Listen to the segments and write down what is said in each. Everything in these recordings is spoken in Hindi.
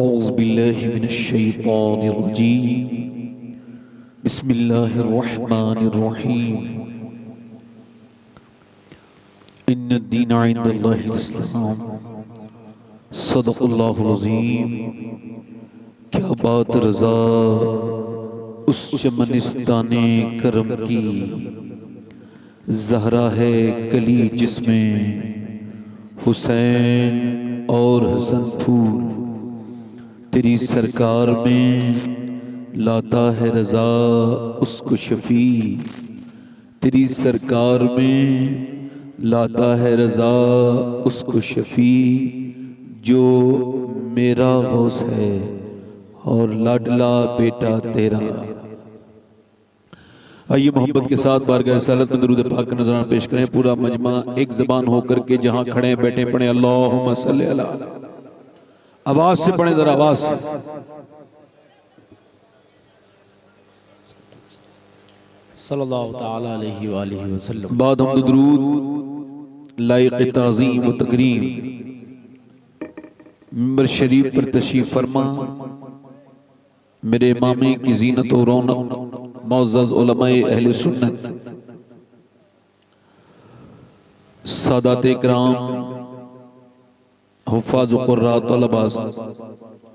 फ़ौज़ बिल्लाहि मिनश्शैतानिर्रजीम बिस्मिल्लाहिर्रहमानिर्रहीम इन्नद्दीन इंदल्लाहिल इस्लाम सदक़ल्लाहुल अज़ीम। क्या बात रज़ा उस चमनिस्ताने करम की, ज़हरा है कली जिसमें हुसैन और हसन फूल। तेरी सरकार में लाता है रज़ा उसको शफ़ी, तेरी सरकार में लाता है रज़ा उसको शफ़ी, जो मेरा गौस है और लाडला बेटा तेरा। आइए मोहब्बत के साथ बारगाह रिसालत में दरूद पाक का नज़राना पेश करें। पूरा मजमा एक ज़बान होकर के जहां खड़े बैठे पढ़े अल्लाहुम्मा सल्ली अला। आवाज से पढ़े जरा, आवाज से। सल्लल्लाहु तआला अलैहि वसल्लम। बाद हम दरूद लायक ताज़ीम व तकरीम मिंबर शरीफ पर तशरीफ फरमा मेरे इमामे की जीनत और रौनक मुअज़्ज़ज़ उलमाए अहले सुन्नत, सादात इकराम, हुफ़ाज़ क़ुर्रा, तलबा,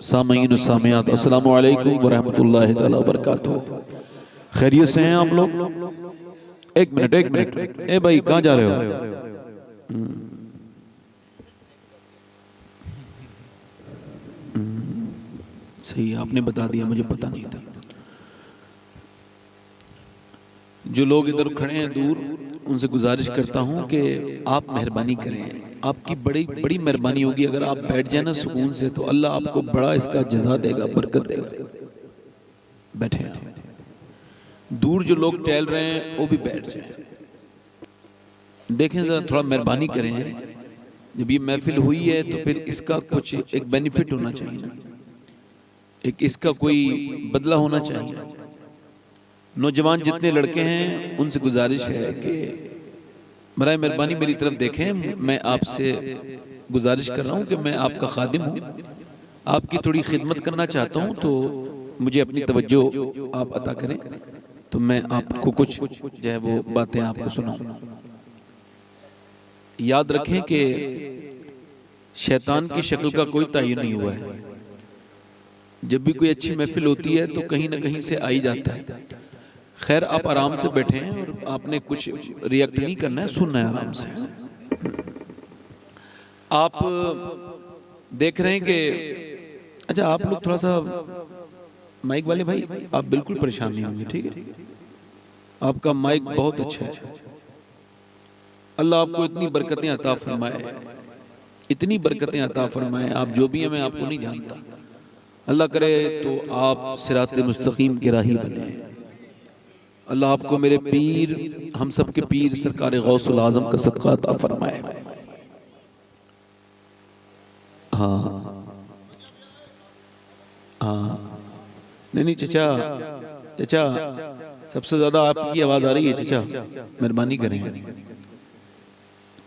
सामीन व सामियात, अस्सलामु अलैकुम व रहमतुल्लाहि तआला व बरकातुहू। खैरियत से हैं आप लोग? एक मिनट ए भाई कहाँ जा रहे हो? सही आपने बता दिया, मुझे पता नहीं था। जो लोग इधर खड़े हैं दूर, उनसे गुजारिश करता हूं कि आप मेहरबानी करें। आपकी बड़ी बड़ी मेहरबानी होगी अगर आप बैठ जाए ना सुकून से, तो अल्लाह आपको बड़ा इसका जज़ा देगा, बरकत देगा। बैठे आप। दूर जो लोग टहल रहे हैं वो भी बैठ जाएं। देखें जरा, थोड़ा मेहरबानी करें। जब ये महफिल हुई है तो फिर इसका कुछ एक बेनिफिट होना चाहिए ना, एक इसका कोई बदला होना चाहिए। नौजवान जितने लड़के हैं उनसे गुजारिश है कि बराए मेहरबानी मेरी तरफ देखें। मैं आपसे गुजारिश कर रहा हूं कि मैं आपका खादिम हूं, आपकी थोड़ी खिदमत करना चाहता हूं, तो मुझे अपनी तवज्जो आप अता करें तो मैं आपको कुछ जो है वो बातें आपको सुनाऊं। याद रखें कि शैतान की शक्ल का कोई तयन नहीं हुआ है। जब भी कोई अच्छी महफिल होती है तो कहीं ना कहीं से आ ही जाता है। खैर, आप आराम से बैठे हैं और आपने कुछ रिएक्ट नहीं करना है, सुनना है आराम से। आप देख रहे हैं कि अच्छा, आप लोग थोड़ा सा माइक वाले भाई, आप बिल्कुल परेशान नहीं होंगे, ठीक है? आपका माइक बहुत अच्छा है। अल्लाह आपको इतनी बरकतें अता फरमाए, इतनी बरकतें अता फरमाए। आप जो भी हैं, मैं आपको नहीं जानता। अल्लाह करे तो आप सिरात मुस्तकीम के राही बने। अल्लाह आपको मेरे पीर, हम सब के पीर सरकार गौसुल आज़म का सदका अता फरमाए। हाँ हाँ, नहीं चचा, चचा सबसे ज्यादा आपकी आवाज आ रही है चचा, मेहरबानी करें।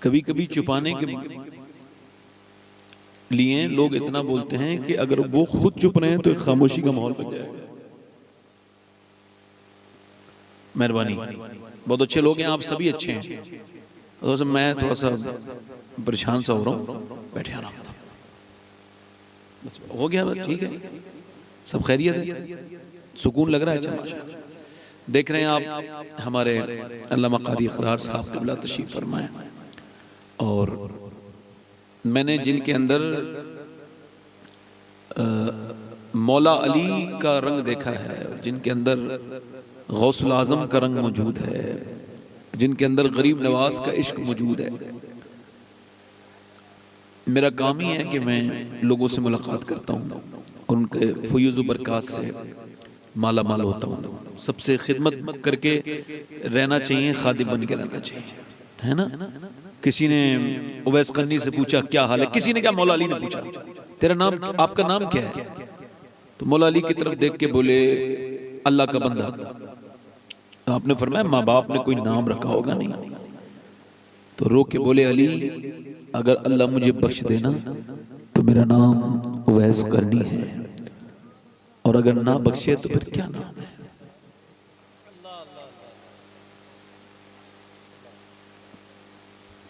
कभी कभी छुपाने के लिए लोग इतना बोलते हैं कि अगर वो खुद चुप रहे हैं तो एक खामोशी का माहौल बन जाएगा। मेहरबानी, बहुत अच्छे लोग हैं, आप सभी अच्छे हैं। तो मैं थोड़ा सा परेशान सा हो रहा हूँ, बैठे आराम से। बस हो गया, ठीक है, सब खैरियत है, सुकून लग रहा है। अच्छा, देख रहे हैं आप हमारे अल्लामा कारी इकरार साहब क़िबला तशरीफ फरमाए, और मैंने जिनके अंदर मौला अली का रंग देखा है, जिनके अंदर गौसुल आज़म का रंग मौजूद है, जिनके अंदर गरीब नवाज का इश्क मौजूद है। मेरा काम ही है कि मैं लोगों से मुलाकात करता हूँ, उनके फयूज़ बरक़ात से माला माल होता हूँ। सबसे खिदमत करके रहना चाहिए, खादिम बन के रहना चाहिए, है ना? किसी ने उवैस क़रनी से पूछा क्या हाल है, किसी ने क्या, मौला अली ने पूछा तेरा नाम, आपका नाम क्या है? तो मौला अली की तरफ देख के बोले अल्लाह का बंदा। आपने फरमाया माँ बाप ने कोई नाम रखा होगा नहीं? तो रो के बोले अली, अगर अल्लाह मुझे बख्श देना तो मेरा नाम उवैस करनी है, और अगर ना बख्शे तो फिर क्या नाम है।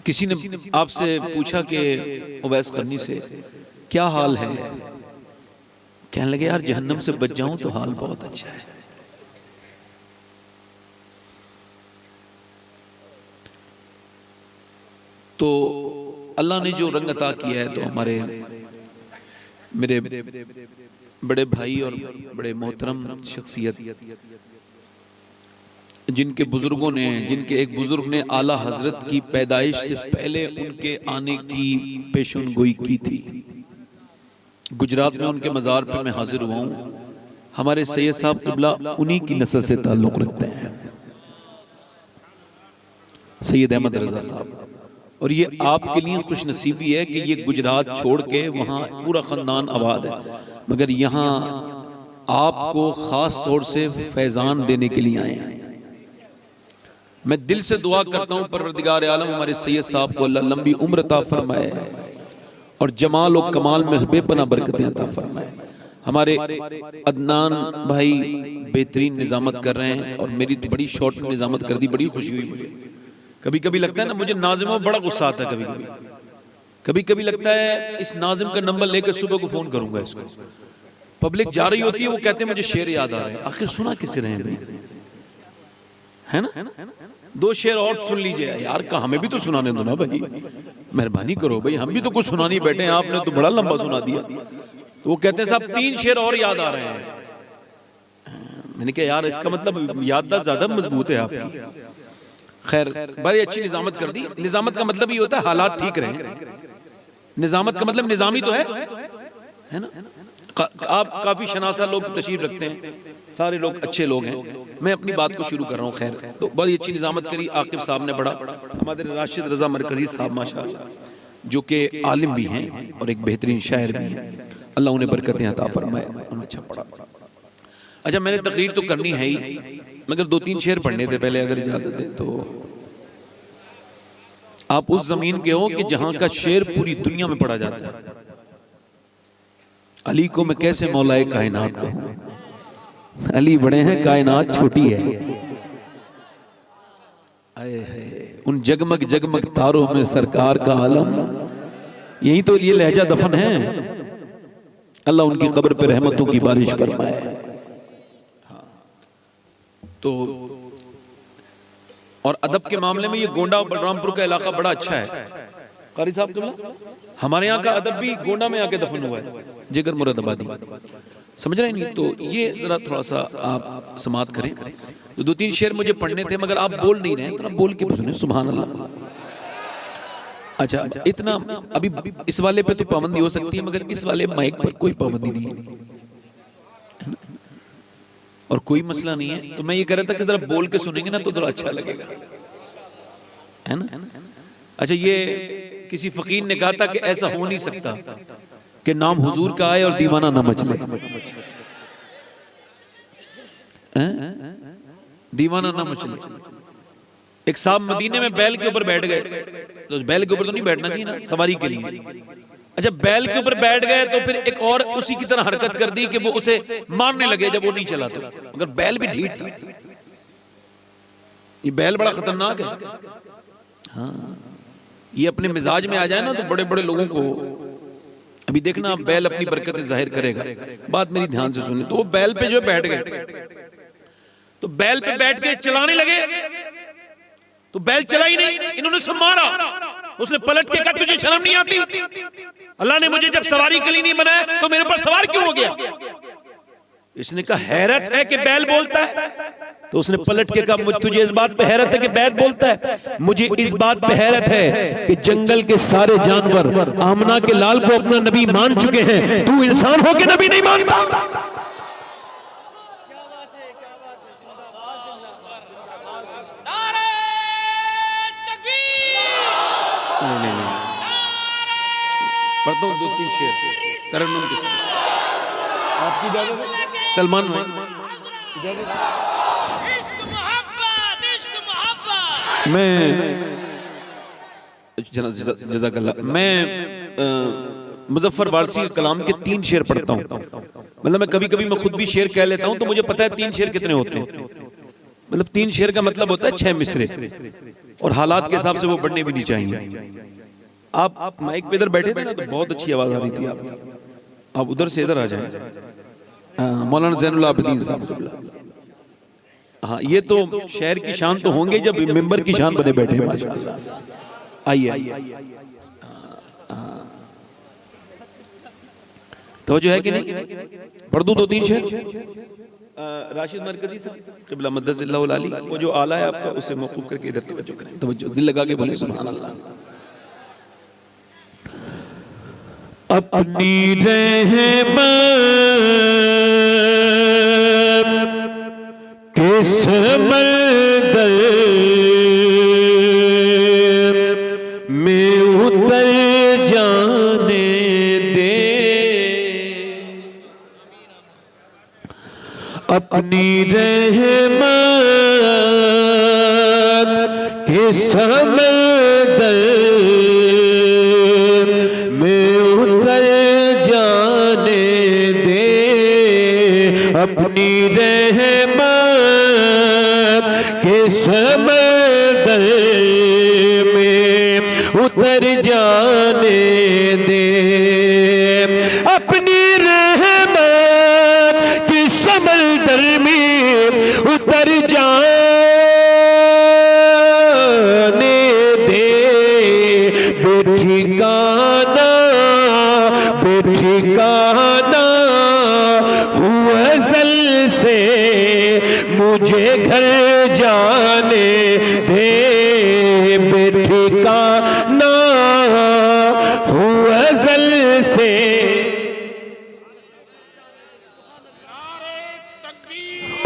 किसी ने आपसे पूछा कि उवैस करनी से क्या हाल है, कहने लगे यार जहन्नम से बच जाऊं तो हाल बहुत अच्छा है। तो अल्लाह ने जो रंग अता किया है, तो हमारे मेरे बड़े भाई और बड़े मोहतरम शख्सियत, जिनके बुजुर्गों ने, जिनके एक बुजुर्ग ने आला हजरत की पैदाइश से पहले उनके आने की पेशेनगोई की थी। गुजरात में उनके मज़ार पे मैं हाजिर हुआ हूँ। हमारे सैयद साहब क़िबला उन्हीं की नस्ल से ताल्लुक़ रखते हैं, सैयद अहमद रज़ा साहब। और ये आपके लिए खुश नसीबी है कि ये गुजरात छोड़ के वहाँ पूरा ख़ानदान आबाद है, मगर यहाँ आपको ख़ास तौर से फैज़ान देने के लिए आए हैं। मैं दिल से दुआ करता हूँ परवरदिगार आलम हमारे सैयद साहब को अल्लाह लंबी उम्र अता फरमाए और जमाल और कमाल में बेपनाह बरकतें अता फरमाए। हमारे अदनान भाई बेहतरीन निजामत कर रहे हैं, और मेरी तो बड़ी शॉर्ट में निजामत कर दी, बड़ी खुशी हुई मुझे। कभी कभी लगता है ना, मुझे नाजिमों बड़ा गुस्सा आता है, कभी कभी लगता है इस नाजिम का नंबर लेकर सुबह को फोन करूंगा इसको। पब्लिक जा रही होती है, वो कहते हैं मुझे शेर याद आ रहे हैं, आखिर सुना किसे रहे हैं, है ना? दो शेर और सुन लीजिए यार, का हमें भी तो सुनाने दो ना भाई, मेहरबानी करो भाई, हम भी तो कुछ सुनाने बैठे हैं, आपने तो बड़ा लंबा सुना दिया। तो वो कहते हैं साहब 3 शेर और याद आ रहे हैं। मैंने कहा यार इसका मतलब याददाश्त ज्यादा मजबूत है आपकी। खैर बड़ी अच्छी निजामत कर दी। निजामत का मतलब ये होता है हालात ठीक रहे। निजामत का मतलब निजामी तो है ना? आप काफी शनासा लोग तशरीफ रखते हैं, सारे लोग अच्छे लोग हैं। मैं अपनी बात को शुरू कर रहा हूँ। खैर तो बड़ी अच्छी निजामत करी आकिब साहब ने, बड़ा हमारे राशिद रजा मरकजी साहब माशाअल्लाह, जो कि आलिम भी हैं और एक बेहतरीन शायर भी हैं, अल्लाह उन्हें बरकतें अता फरमाए, उन्हें अच्छा पढ़ा। अच्छा मैंने तकरीर तो करनी है ही, मगर 2-3 शेर पढ़ने थे पहले, अगर इजाजत है तो। आप उस जमीन के हो कि जहां का शेर पूरी दुनिया में पढ़ा जाता है। अली को मैं कैसे मौलाए कायनात कहूं, अली बड़े हैं कायनात छोटी है। उन जगमग जगमग तारों में सरकार का आलम, यही तो ये लहजा दफन है। अल्लाह उनकी कब्र पे रहमतों की बारिश फरमाए। तो और अदब के मामले में ये गोंडा और बलरामपुर का इलाका बड़ा अच्छा है। कारी साहब तुम, हमारे यहाँ का अदब भी गोंडा में आके दफन हुआ है, जिगर मुरादाबादी, समझ रहे नहीं? तो ये जरा थोड़ा सा आप समात करें। तो 2-3 शेर मुझे पढ़ने थे, मगर आप बोल नहीं रहे, तो बोल के सुने। सुभान अल्लाह। अच्छा इतना अभी इस वाले पे तो पाबंदी हो सकती है, मगर इस वाले माइक पर कोई पाबंदी नहीं है और कोई मसला नहीं है। तो मैं ये कह रहा था कि जरा बोल के सुनेंगे ना तो थोड़ा अच्छा लगेगा, है ना? अच्छा ये किसी फकीर ने कहा था कि ऐसा हो नहीं सकता कि नाम हुजूर का आए और दीवाना ना मचले। दीवाना ना मचले। एक साहब मदीने में बैल के ऊपर बैठ गए, तो बैल के ऊपर तो नहीं बैठना चाहिए ना, सवारी के लिए। अच्छा बैल के ऊपर बैठ गए तो फिर एक और उसी की तरह हरकत कर दी कि वो उसे मारने लगे जब वो नहीं चला तो, मगर बैल भी ढीठ था। ये बैल बड़ा खतरनाक है। हाँ ये अपने मिजाज में आ जाए ना तो बड़े बड़े लोगों को, अभी देखना बैल अपनी बरकतें जाहिर करेगा। बात मेरी ध्यान से सुनिए। तो वो बैल पे जो बैठ गए, तो बैल पे बैठ के चलाने लगे, तो बैल चला ही नहीं, इन्होंने उसे मारा। उसने पलट के कहा तुझे शर्म नहीं आती? अल्लाह ने मुझे जब सवारी के लिए नहीं बनाया तो मेरे ऊपर सवार क्यों हो गया? इसने कहा हैरत है कि बैल बोलता है। तो उसने पलट के कहा तुझे इस बात पे हैरत है कि बैल बोलता है? मुझे इस बात पे हैरत है कि जंगल के सारे जानवर आमना के लाल को अपना नबी मान चुके हैं, तू इंसान हो के नबी नहीं मानता। पढ़ता हूँ 2-3 शेर तरन्नुम के साथ, आपकी इजाजत है? सलमान भाई इजाजत है? मैं जज़ाकल्लाह, मैं मुजफ्फर वारसी के कलाम के 3 शेर पढ़ता हूँ। मतलब मैं कभी कभी मैं खुद भी शेर कह लेता हूँ तो मुझे पता है 3 शेर कितने होते हैं। मतलब 3 शेर का मतलब होता है 6 मिसरे, और हालात के हिसाब से वो बढ़ने भी नहीं चाहिए। आप माइक पे इधर बैठे थे ना तो बहुत अच्छी आवाज आ रही थी आपकी, आप उधर से इधर आ जाएं। मौलाना ज़ैनुल आबिदीन साहब क़िबला। हाँ, ये तो शहर की शान तो होंगे जब मिंबर की शान बने बैठे हैं माशाअल्लाह। आइए तो जो है कि नहीं, पढ़ दूं 2-3 शेर। राशिद मरकजी साहब क़िबला मद्दज़िल्लाहु अली, वो जो आला है आपका उसे मौकूफ करके इधर तवज्जो करें, तवज्जो दिल लगा के बोले सुभान अल्लाह। अपनी रहमत के समंदर में उतर जाने दे, अपनी रहमत के समंदर में उतर जाने दे, अपनी रहमत के समंदर में उतर जाने दे, अपनी रहमत के समंदर में उतर जाने दे, बेठिकाना बेठिकाना हुआ अज़ल से मुझे घर जाने दे, बेठिकाना हुआ अज़ल से।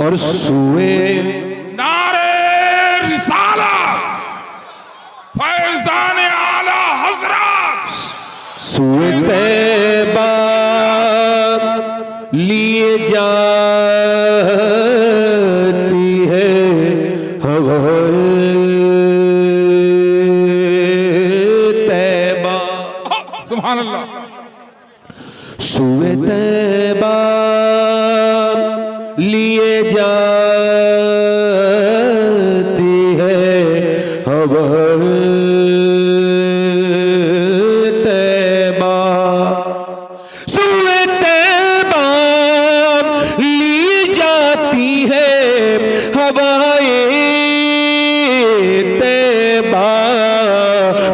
और सुए नारे रिसालत फैज़ान आला हज़रत, सुए तैबा लिए जाती है हवाए तैबा, सुभान अल्लाह। सुए तैबा लिए जाती है हवाए तैबा, सुए तैबा लिए जाती है हवाए तैबा,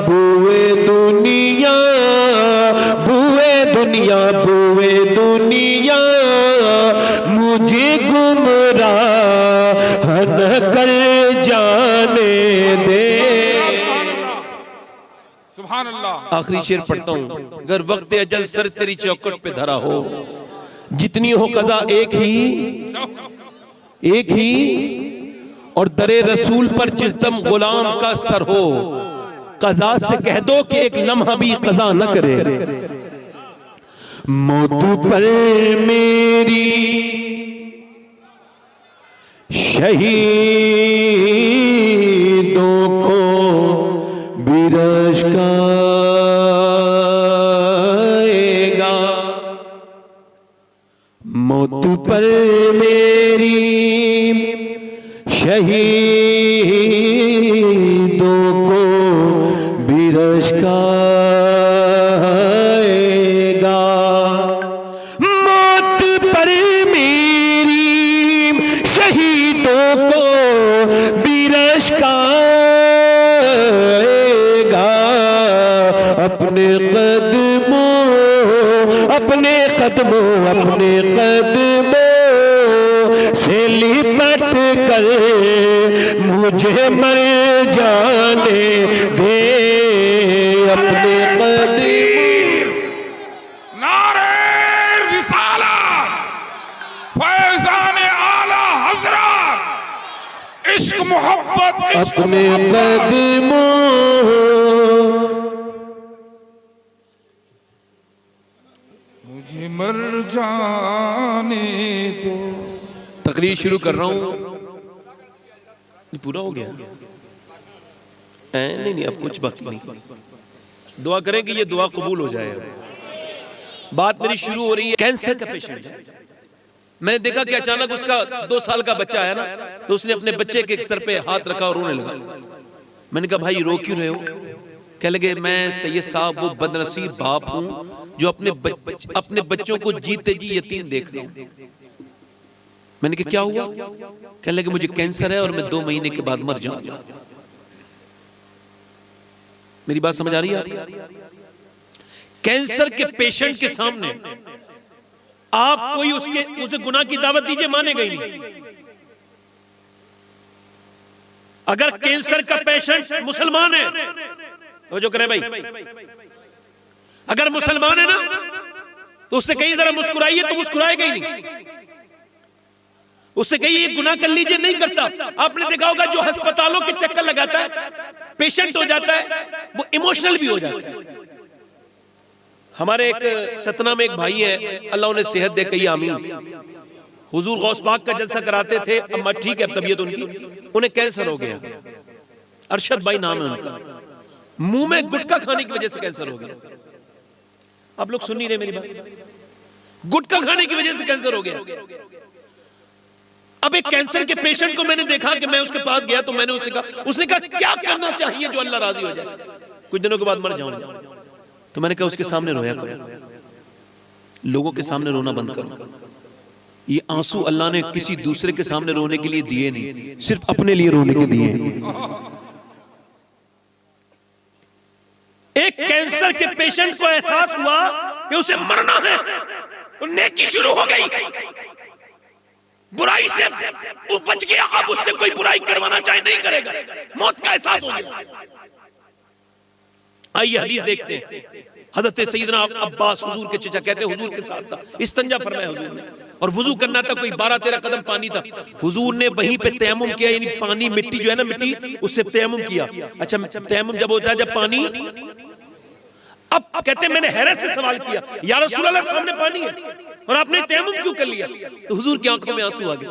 बुए दुनिया बुए दुनिया बुए दुनिया मुझे गुमराह न कर जाने दे। सुभान अल्लाह। आखिरी शेर पढ़ता हूँ। अगर वक्त अजल सर तेरी चौखट पे धरा हो, जितनी हो कज़ा एक ही, और दरे रसूल पर जिस दम गुलाम का सर हो, कज़ा से कह दो कि एक लम्हा भी कज़ा न करे। मौत पर मेरी शहीदों को बिरश खाएगा, मौत पर मेरी शहीदों को बिरश खाएगा, मौत पर मेरी शहीदों को बिरश खाएगा, अपने कदमों अपने कदमों अपने कदमों से लिपट कर मुझे मर जाने दे, अपने कदमों। नारे रिसालत फैज़ान आला हज़रत, इश्क मोहब्बत अपने कदमों मुझे मर जाने दो। तकरीर शुरू कर रहा हूँ। पूरा हो गया? नहीं, अब कुछ बाकी नहीं। दुआ करें कि ये दुआ कबूल हो जाए। बात मेरी शुरू हो रही है, कैंसर का पेशेंट है। मैंने देखा कि अचानक उसका 2 साल का बच्चा है ना, तो उसने अपने बच्चे के सर पे हाथ रखा और रोने लगा। मैंने कहा भाई रो क्यों रहे हो? कह लगे मैं सैयद साहब वो बदनसीब बाप हूं जो अपने बच्चों को जीते जी यतीम देख रहा हूं। मैंने कहा क्या हुआ? कह लगे मुझे कैंसर है और मैं 2 महीने के बाद मर जाऊंगा। मेरी बात समझ आ रही है आपको? कैंसर के पेशेंट के सामने आप कोई उसे गुनाह की दावत दीजिए, मानेगा ही नहीं। अगर कैंसर का पेशेंट मुसलमान है तो जो करें भाई, अगर मुसलमान है ना तो उससे कहीं जरा मुस्कुराइए तो मुस्कुराएगा ही नहीं। उससे कहिए ये गुनाह कर लीजिए, नहीं करता। आपने देखा होगा जो अस्पतालों के चक्कर लगाता है, पेशेंट हो जाता है, वो इमोशनल भी हो जाता है। हमारे एक सतना में एक भाई है, अल्लाह उन्हें सेहत दे, कही आमीन। हुजूर गौस पाक का जलसा कराते थे, अब ठीक है तबीयत उनकी, उन्हें कैंसर हो गया। अरशद भाई नाम है उनका। मुंह में गुटखा खाने की वजह से कैंसर हो गया। आप लोग सुन नहीं रहे मेरी बात? गुटखा खाने की वजह से कैंसर हो गया। अब एक कैंसर के पेशेंट को मैंने देखा कि मैं उसके पास गया तो मैंने उससे कहा, उसने कहा क्या करना चाहिए जो अल्लाह राजी हो जाए, कुछ दिनों के बाद मर जाऊंगा। तो मैंने कहा उसके सामने रोया करो, लोगों के सामने रोना बंद करो। ये आंसू अल्लाह ने किसी दूसरे के सामने रोने के लिए दिए नहीं, सिर्फ अपने लिए रोने के दिए। एक कैंसर के पेशेंट को एहसास हुआ कि उसे मरना है, तो नेकी शुरू हो गई। बुराई से उपज गया, अब उससे कोई बुराई करवाना चाहे नहीं करेगा, मौत का एहसास हो गया। आइए हदीस देखते हैं। हजरत सैयदना अब्बास हुजूर के चचा कहते हैं हुजूर के साथ था, इस्तंजा फरमाया हुजूर ने, और वुजू करना था, कोई 12-13 कदम पानी था। हुजूर ने वहीं पे तयम्मुम किया, यानी पानी मिट्टी जो है ना, मिट्टी उससे तयम्मुम किया। अच्छा तयम्मुम जब होता है जब पानी, अब कहते हैं मैंने हैरत से सवाल किया, या रसूल अल्लाह सामने पानी है और आपने तयम्मुम क्यों कर लिया? तो हुजूर की आंखों में आंसू आ गए।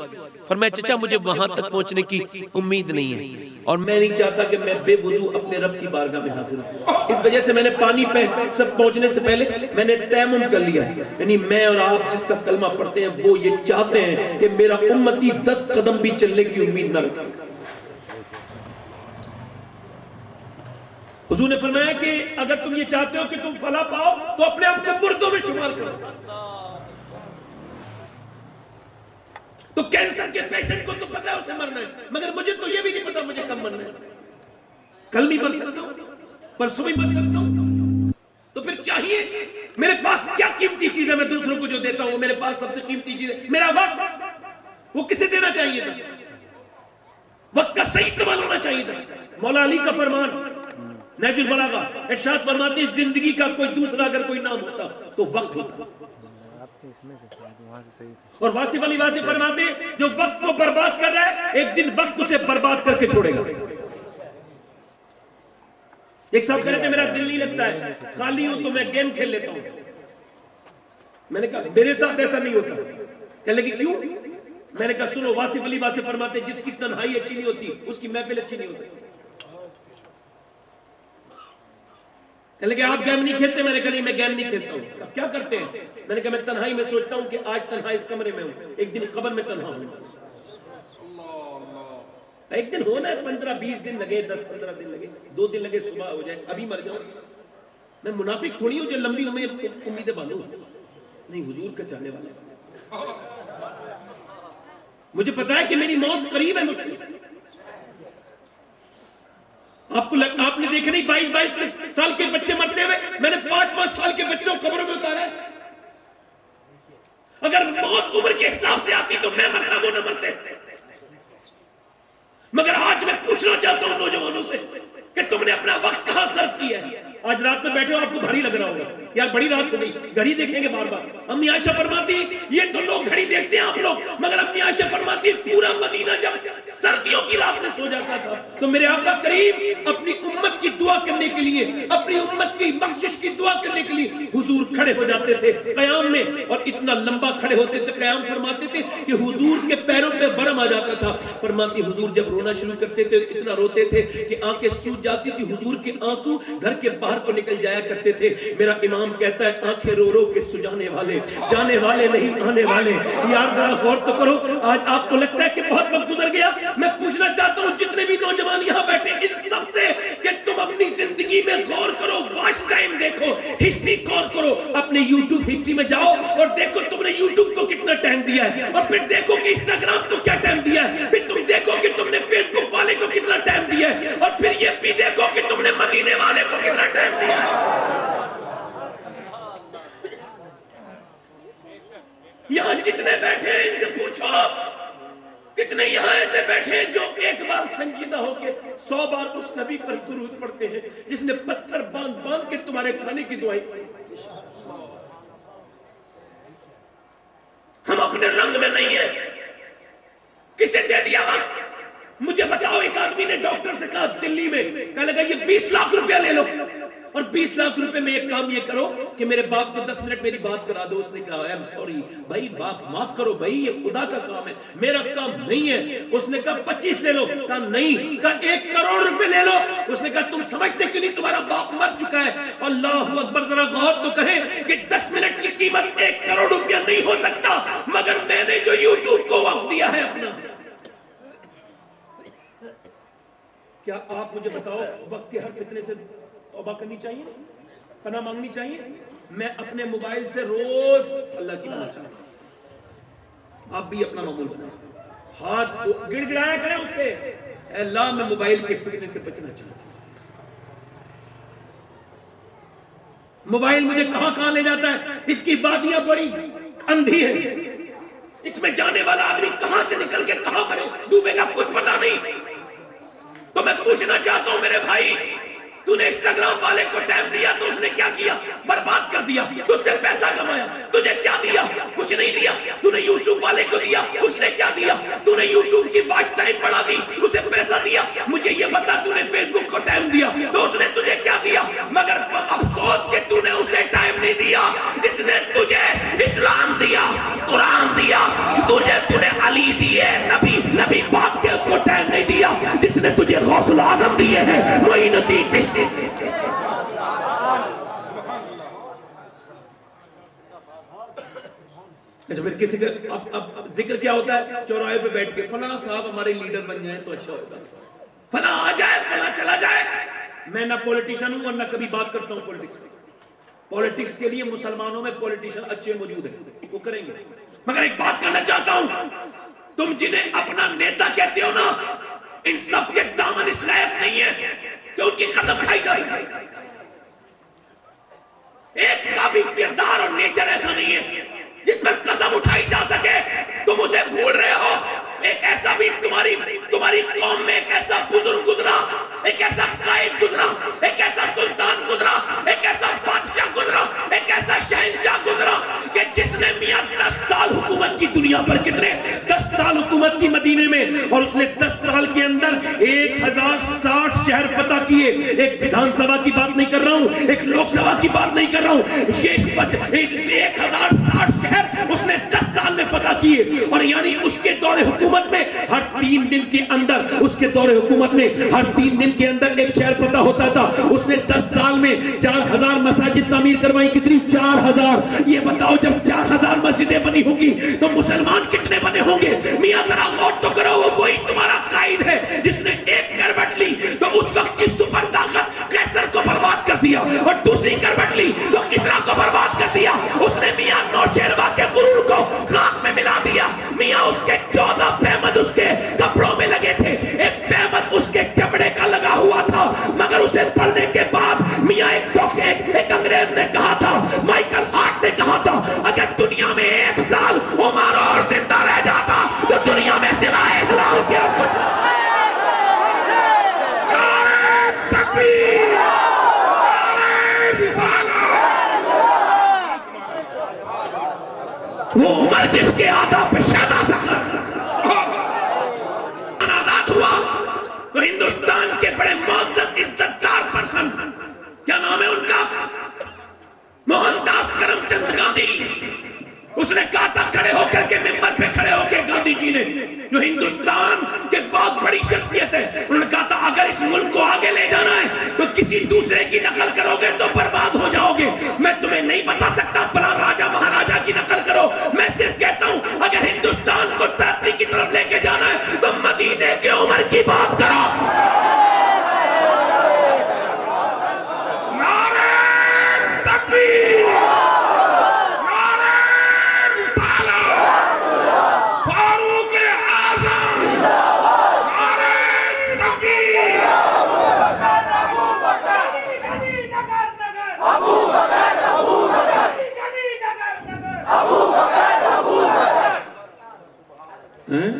फरमाया चचा मुझे वहां तक पहुंचने की उम्मीद नहीं है और मैं नहीं चाहता कि मैं बेवुजू अपने रब की बारगाह में हाजिर हूं। इस वजह से मैंने पानी पे सब पहुंचने से पहले मैंने तयम्मुम कर लिया है। यानी मैं और आप जिसका कलमा पढ़ते हैं वो ये चाहते हैं कि मेरा उम्मती 10 कदम भी चलने की उम्मीद न रखे। हुजूर ने फरमाया कि अगर तुम ये चाहते हो कि तुम फला पाओ तो अपने आप को मुर्दों में शुमार करो। तो कैंसर के पेशेंट को तो पता है उसे मरना है, मगर मुझे तो ये भी नहीं पता मुझे कब मरना है। कल भी मर सकता हूं, परसों भी मर सकता हूं। तो फिर चाहिए मेरे पास क्या कीमती चीज है? मैं दूसरों को जो देता हूं वो मेरे पास सबसे कीमती चीज है मेरा वक्त। वो किसे देना चाहिए था? वक्त का सही इस्तेमाल होना चाहिए था। मौला अली का फरमान नहजुल बलागा इरशाद फरमाते हैं जिंदगी का कोई दूसरा अगर कोई नाम होता तो वक्त होता। और वासिफ अली वासिफ फरमाते जो वक्त को बर्बाद कर रहा है एक दिन वक्त उसे बर्बाद करके छोड़ेगा। एक साहब कह रहे थे मेरा दिल नहीं लगता है, खाली हूं तो मैं गेम खेल लेता हूं। मैंने कहा मेरे साथ ऐसा नहीं होता। कह लगे क्यों? मैंने कहा सुनो, वासिफ अली वासिफ फरमाते जिसकी तन्हाई अच्छी नहीं होती उसकी महफिल अच्छी नहीं हो सकती। कह लगे आप गेम नहीं खेलते? मैंने कहा नहीं मैं गेम नहीं खेलता हूं। अब क्या करते हैं? मैंने कहा मैं तन्हाई में सोचता हूं कि आज तन्हा इस कमरे में हूं, एक दिन कब्र में तन्हा हूं। एक दिन होना है, 15-20 दिन लगे, 10-15 दिन लगे, 2 दिन लगे, सुबह हो जाए, अभी मर जाऊं। मैं मुनाफिक थोड़ी हूं जो लंबी उम्मीदें बांधूं। नहीं, हुजूर का चाहने वाला। मुझे पता है कि मेरी मौत करीब है मुझसे। आपने देखे नहीं 22-22 साल के बच्चे मरते हुए? मैंने 5-5 साल के बच्चों को कब्रों में उतारा है। अगर मौत उम्र के हिसाब से आती तो मैं मरता, वो न मरते। मगर आज मैं पूछना चाहता हूं नौजवानों से कि तुमने अपना वक्त कहां सर्व किया है? आज रात में बैठे हो, आपको भारी लग रहा होगा, यार बड़ी रात हो गई, घड़ी देखेंगे बार बार। अम्मी आयशा फरमाती ये तो लोग घड़ी देखते हैं आप लोग, मगर अम्मी आयशा फरमाती पूरा मदीना जब सर्दियों की रात में सो जाता था तो मेरे आका करीम अपनी उम्मत की दुआ करने के लिए, अपनी उम्मत की बख्शिश की दुआ करने के लिए हुजूर खड़े हो जाते थे कयाम में, और इतना लंबा खड़े होते थे, कयाम फरमाते थे कि हुजूर के पैरों पे बरम आ जाता था। फरमाती हुजूर जब रोना शुरू करते थे इतना रोते थे कि आंखें सूज जाती थी। हुजूर के आंसू घर के बाहर को निकल जाया करते थे। मेरा इमाम नाम कहता है आंखें रो रो के सुजाने वाले, जाने वाले नहीं आने वाले। यार जरा गौर तो करो, आज आपको लगता है कि बहुत वक्त गुजर गया। मैं पूछना चाहता हूं जितने भी नौजवान यहाँ बैठे इन सबसे कि तुम अपनी जिंदगी में गौर करो, वॉच टाइम देखो, हिस्ट्री गौर करो, अपने यूट्यूब हिस्ट्री में जाओ और देखो तुमने यूट्यूब को कितना टाइम दिया है, और फिर देखो कि इंस्टाग्राम को क्या टाइम दिया है, फिर तुम देखो कि तुमने फेसबुक वाले को कितना टाइम दिया है, और फिर ये भी देखो कि तुमने मदीने वाले को कितना टाइम दिया है। यहां जितने बैठे हैं इनसे पूछो कितने यहां ऐसे बैठे हैं जो एक बार संजीदा होके 100 बार उस नबी पर दुरूद पढ़ते हैं जिसने पत्थर बांध बांध के तुम्हारे खाने की दुआएं की। हम अपने रंग में नहीं है। किसे दे दिया वक्त? मुझे बताओ, एक आदमी ने डॉक्टर से कहा दिल्ली में, कहने लगा ये 20 लाख रुपया ले लो और 20 लाख रुपए में एक काम ये करो कि मेरे बाप को 10 मिनट मेरी बात करा दो। उसने कहा आई एम सॉरी भाई, बाप माफ करो भाई, ये खुदा का काम है, मेरा काम नहीं है। उसने कहा 25 ले लो, कहा नहीं, कहा 1 करोड़ रुपए ले लो। उसने कहा तुम समझते क्यों नहीं, तुम्हारा बाप मर चुका है। अल्लाह अकबर, जरा गौर तो करें कि 10 मिनट की कीमत 1 करोड़ रुपया नहीं हो सकता, मगर मैंने जो यूट्यूब को वक्त दिया है अपना। क्या आप मुझे बताओ वक्त के हर फितने से तौबा करनी चाहिए, पनाह मांगनी चाहिए? मैं अपने मोबाइल से रोज अल्लाह की पनाह चाहता हूं, आप भी अपना मामूल बनाएं, हाथ गिड़गिड़ाया करें उससे, अल्लाह मैं मोबाइल के फितने से बचना चाहता हूं। मोबाइल मुझे कहां कहां ले जाता है, इसकी बातियां बड़ी अंधी है। इसमें जाने वाला आदमी कहां से निकल के कहां मरे डूबेगा कुछ पता नहीं। तो मैं पूछना चाहता हूं मेरे भाई, तूने इंस्टाग्राम वाले को टाइम दिया तो उसने क्या किया? बर्बाद कर दिया। तुझसे पैसा कमाया, तुझे क्या दिया? कुछ नहीं दिया। तूने यूट्यूब वाले को दिया, उसने क्या दिया? तूने यूट्यूब की वॉच टाइम बढ़ा दी, उसे पैसा दिया। मुझे ये बता, तूने फेसबुक को टाइम दिया तो उसने तुझे क्या दिया? मगर अफसोस कि तूने उसे टाइम नहीं दिया जिसने तुझे इस्लाम दिया, कुरान दिया, तूने अली दिए, नबी पाक को टाइम नहीं दिया जिसने तुझे गौसुल आजम दिए हैं, मोइनुद्दीन चिश्ती। अच्छा, फिर किसी का अब जिक्र क्या होता है? चौराहे पे बैठ के फला साहब हमारे लीडर बन जाए तो अच्छा होगा, फला आ जाए, फला चला जाए। मैं ना पॉलिटिशियन हूं और ना कभी बात करता हूं पॉलिटिक्स में। पॉलिटिक्स के लिए मुसलमानों में पॉलिटिशियन अच्छे मौजूद हैं, वो करेंगे। मगर एक बात करना चाहता हूं, तुम जिन्हें अपना नेता कहते हो ना, इन सब के दामन इस लायक नहीं है कि उनकी कसम खाई जा सके। एक का भी किरदार और नेचर ऐसा नहीं है जिस पर कसम उठाई जा सके। तुम उसे भूल रहे हो। एक ऐसा भी तुम्हारी कौम में एक ऐसा बुजुर्ग गुजरा, एक ऐसा कायद गुजरा, एक ऐसा सुल्तान गुजरा, एक ऐसा बादशाह गुजरा, एक ऐसा शहंशाह गुजरा कि जिसने मियां 10 साल हुकूमत की दुनिया पर, कितने 10 साल हुकूमत की मदीने में, और उसने 10 साल के अंदर 1060 शहर फतह किए। एक विधानसभा की बात नहीं कर रहा हूं, एक लोकसभा की बात नहीं कर रहा हूं, ये 1060 शहर उसने 10 साल में फतह किए। और यानी उसके दौरे हुकूमत में हर 3 दिन के अंदर, उसके दौरे हुकूमत में हर 3 दिन के अंदर एक शहर फतह होता था। उसने 10 साल में 4000 मसाजिद तामीर करवाई। कितनी? 4000। ये बताओ, जब 4000 मस्जिदें बनी होंगी तो मुसलमान कितने बने होंगे? मियां जरा गौर तो करो, वो वही तुम्हारा कायद है जिसने एक करवट ली तो उस वक्त की सुपर ताकत कैसर को बर्बाद कर दिया, और दूसरी करवट ली तो किसरा को बर्बाद कर दिया। उसने मियां नौशेरवा के गुरूर को खाक में मिला दिया। मियां उसके 14 पैमद उसके कपड़ों में लगे थे, एक पैमद उसके चमड़े का लगा हुआ था, मगर उसे पढ़ने के बाद मियां एक अंग्रेज ने कहा था, माइकल हार्ट ने कहा था, अगर दुनिया में 1 साल उमर और जिंदा रह जाता तो दुनिया में सिवाय इस्लाम के और कुछ वो उमर जिसके आधा पे शादा आजाद हुआ तो हिंदुस्तान के बड़े मौजूद इज्जतदार पर्सन, क्या नाम है उनका? मोहनदास करमचंद गांधी। उसने कहा था खड़े होकर के मिंबर पे खड़े होकर गांधी जी ने, जो हिंदुस्तान के बहुत बड़ी शख्सियत है, उन्होंने कहा था अगर इस मुल्क को आगे ले जाना है तो किसी दूसरे की नकल करोगे तो बर्बाद हो जाओगे। मैं तुम्हें हैं?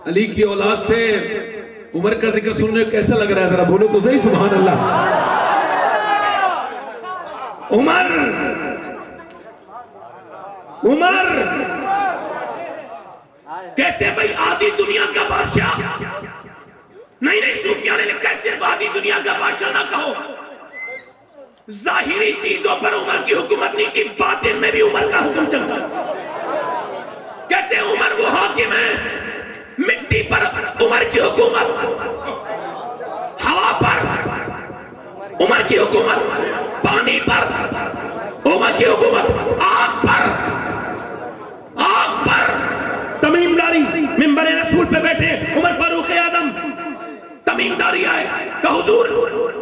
अली की औलाद से उमर का जिक्र सुनने को कैसा लग रहा है, जरा बोलो तो सही सुभान अल्लाह। उमर उमर कहते हैं भाई आधी दुनिया का बादशाह, नहीं सूफिया ने लिखा है सिर्फ आधी दुनिया का बादशाह ना कहो, जाहिरी चीजों पर उमर की हुकूमत नहीं थी, बातिन में भी उमर का हुक्म चलता। कहते हैं उमर वो हाकिम है, मिट्टी पर उमर की हुकूमत, हवा पर उमर की हुकूमत, पानी पर उमर की हुकूमत, आग पर तमीमदारी, मिंबर रसूल पे बैठे उमर फारूक आजम तमीमदारी आए तो हुजूर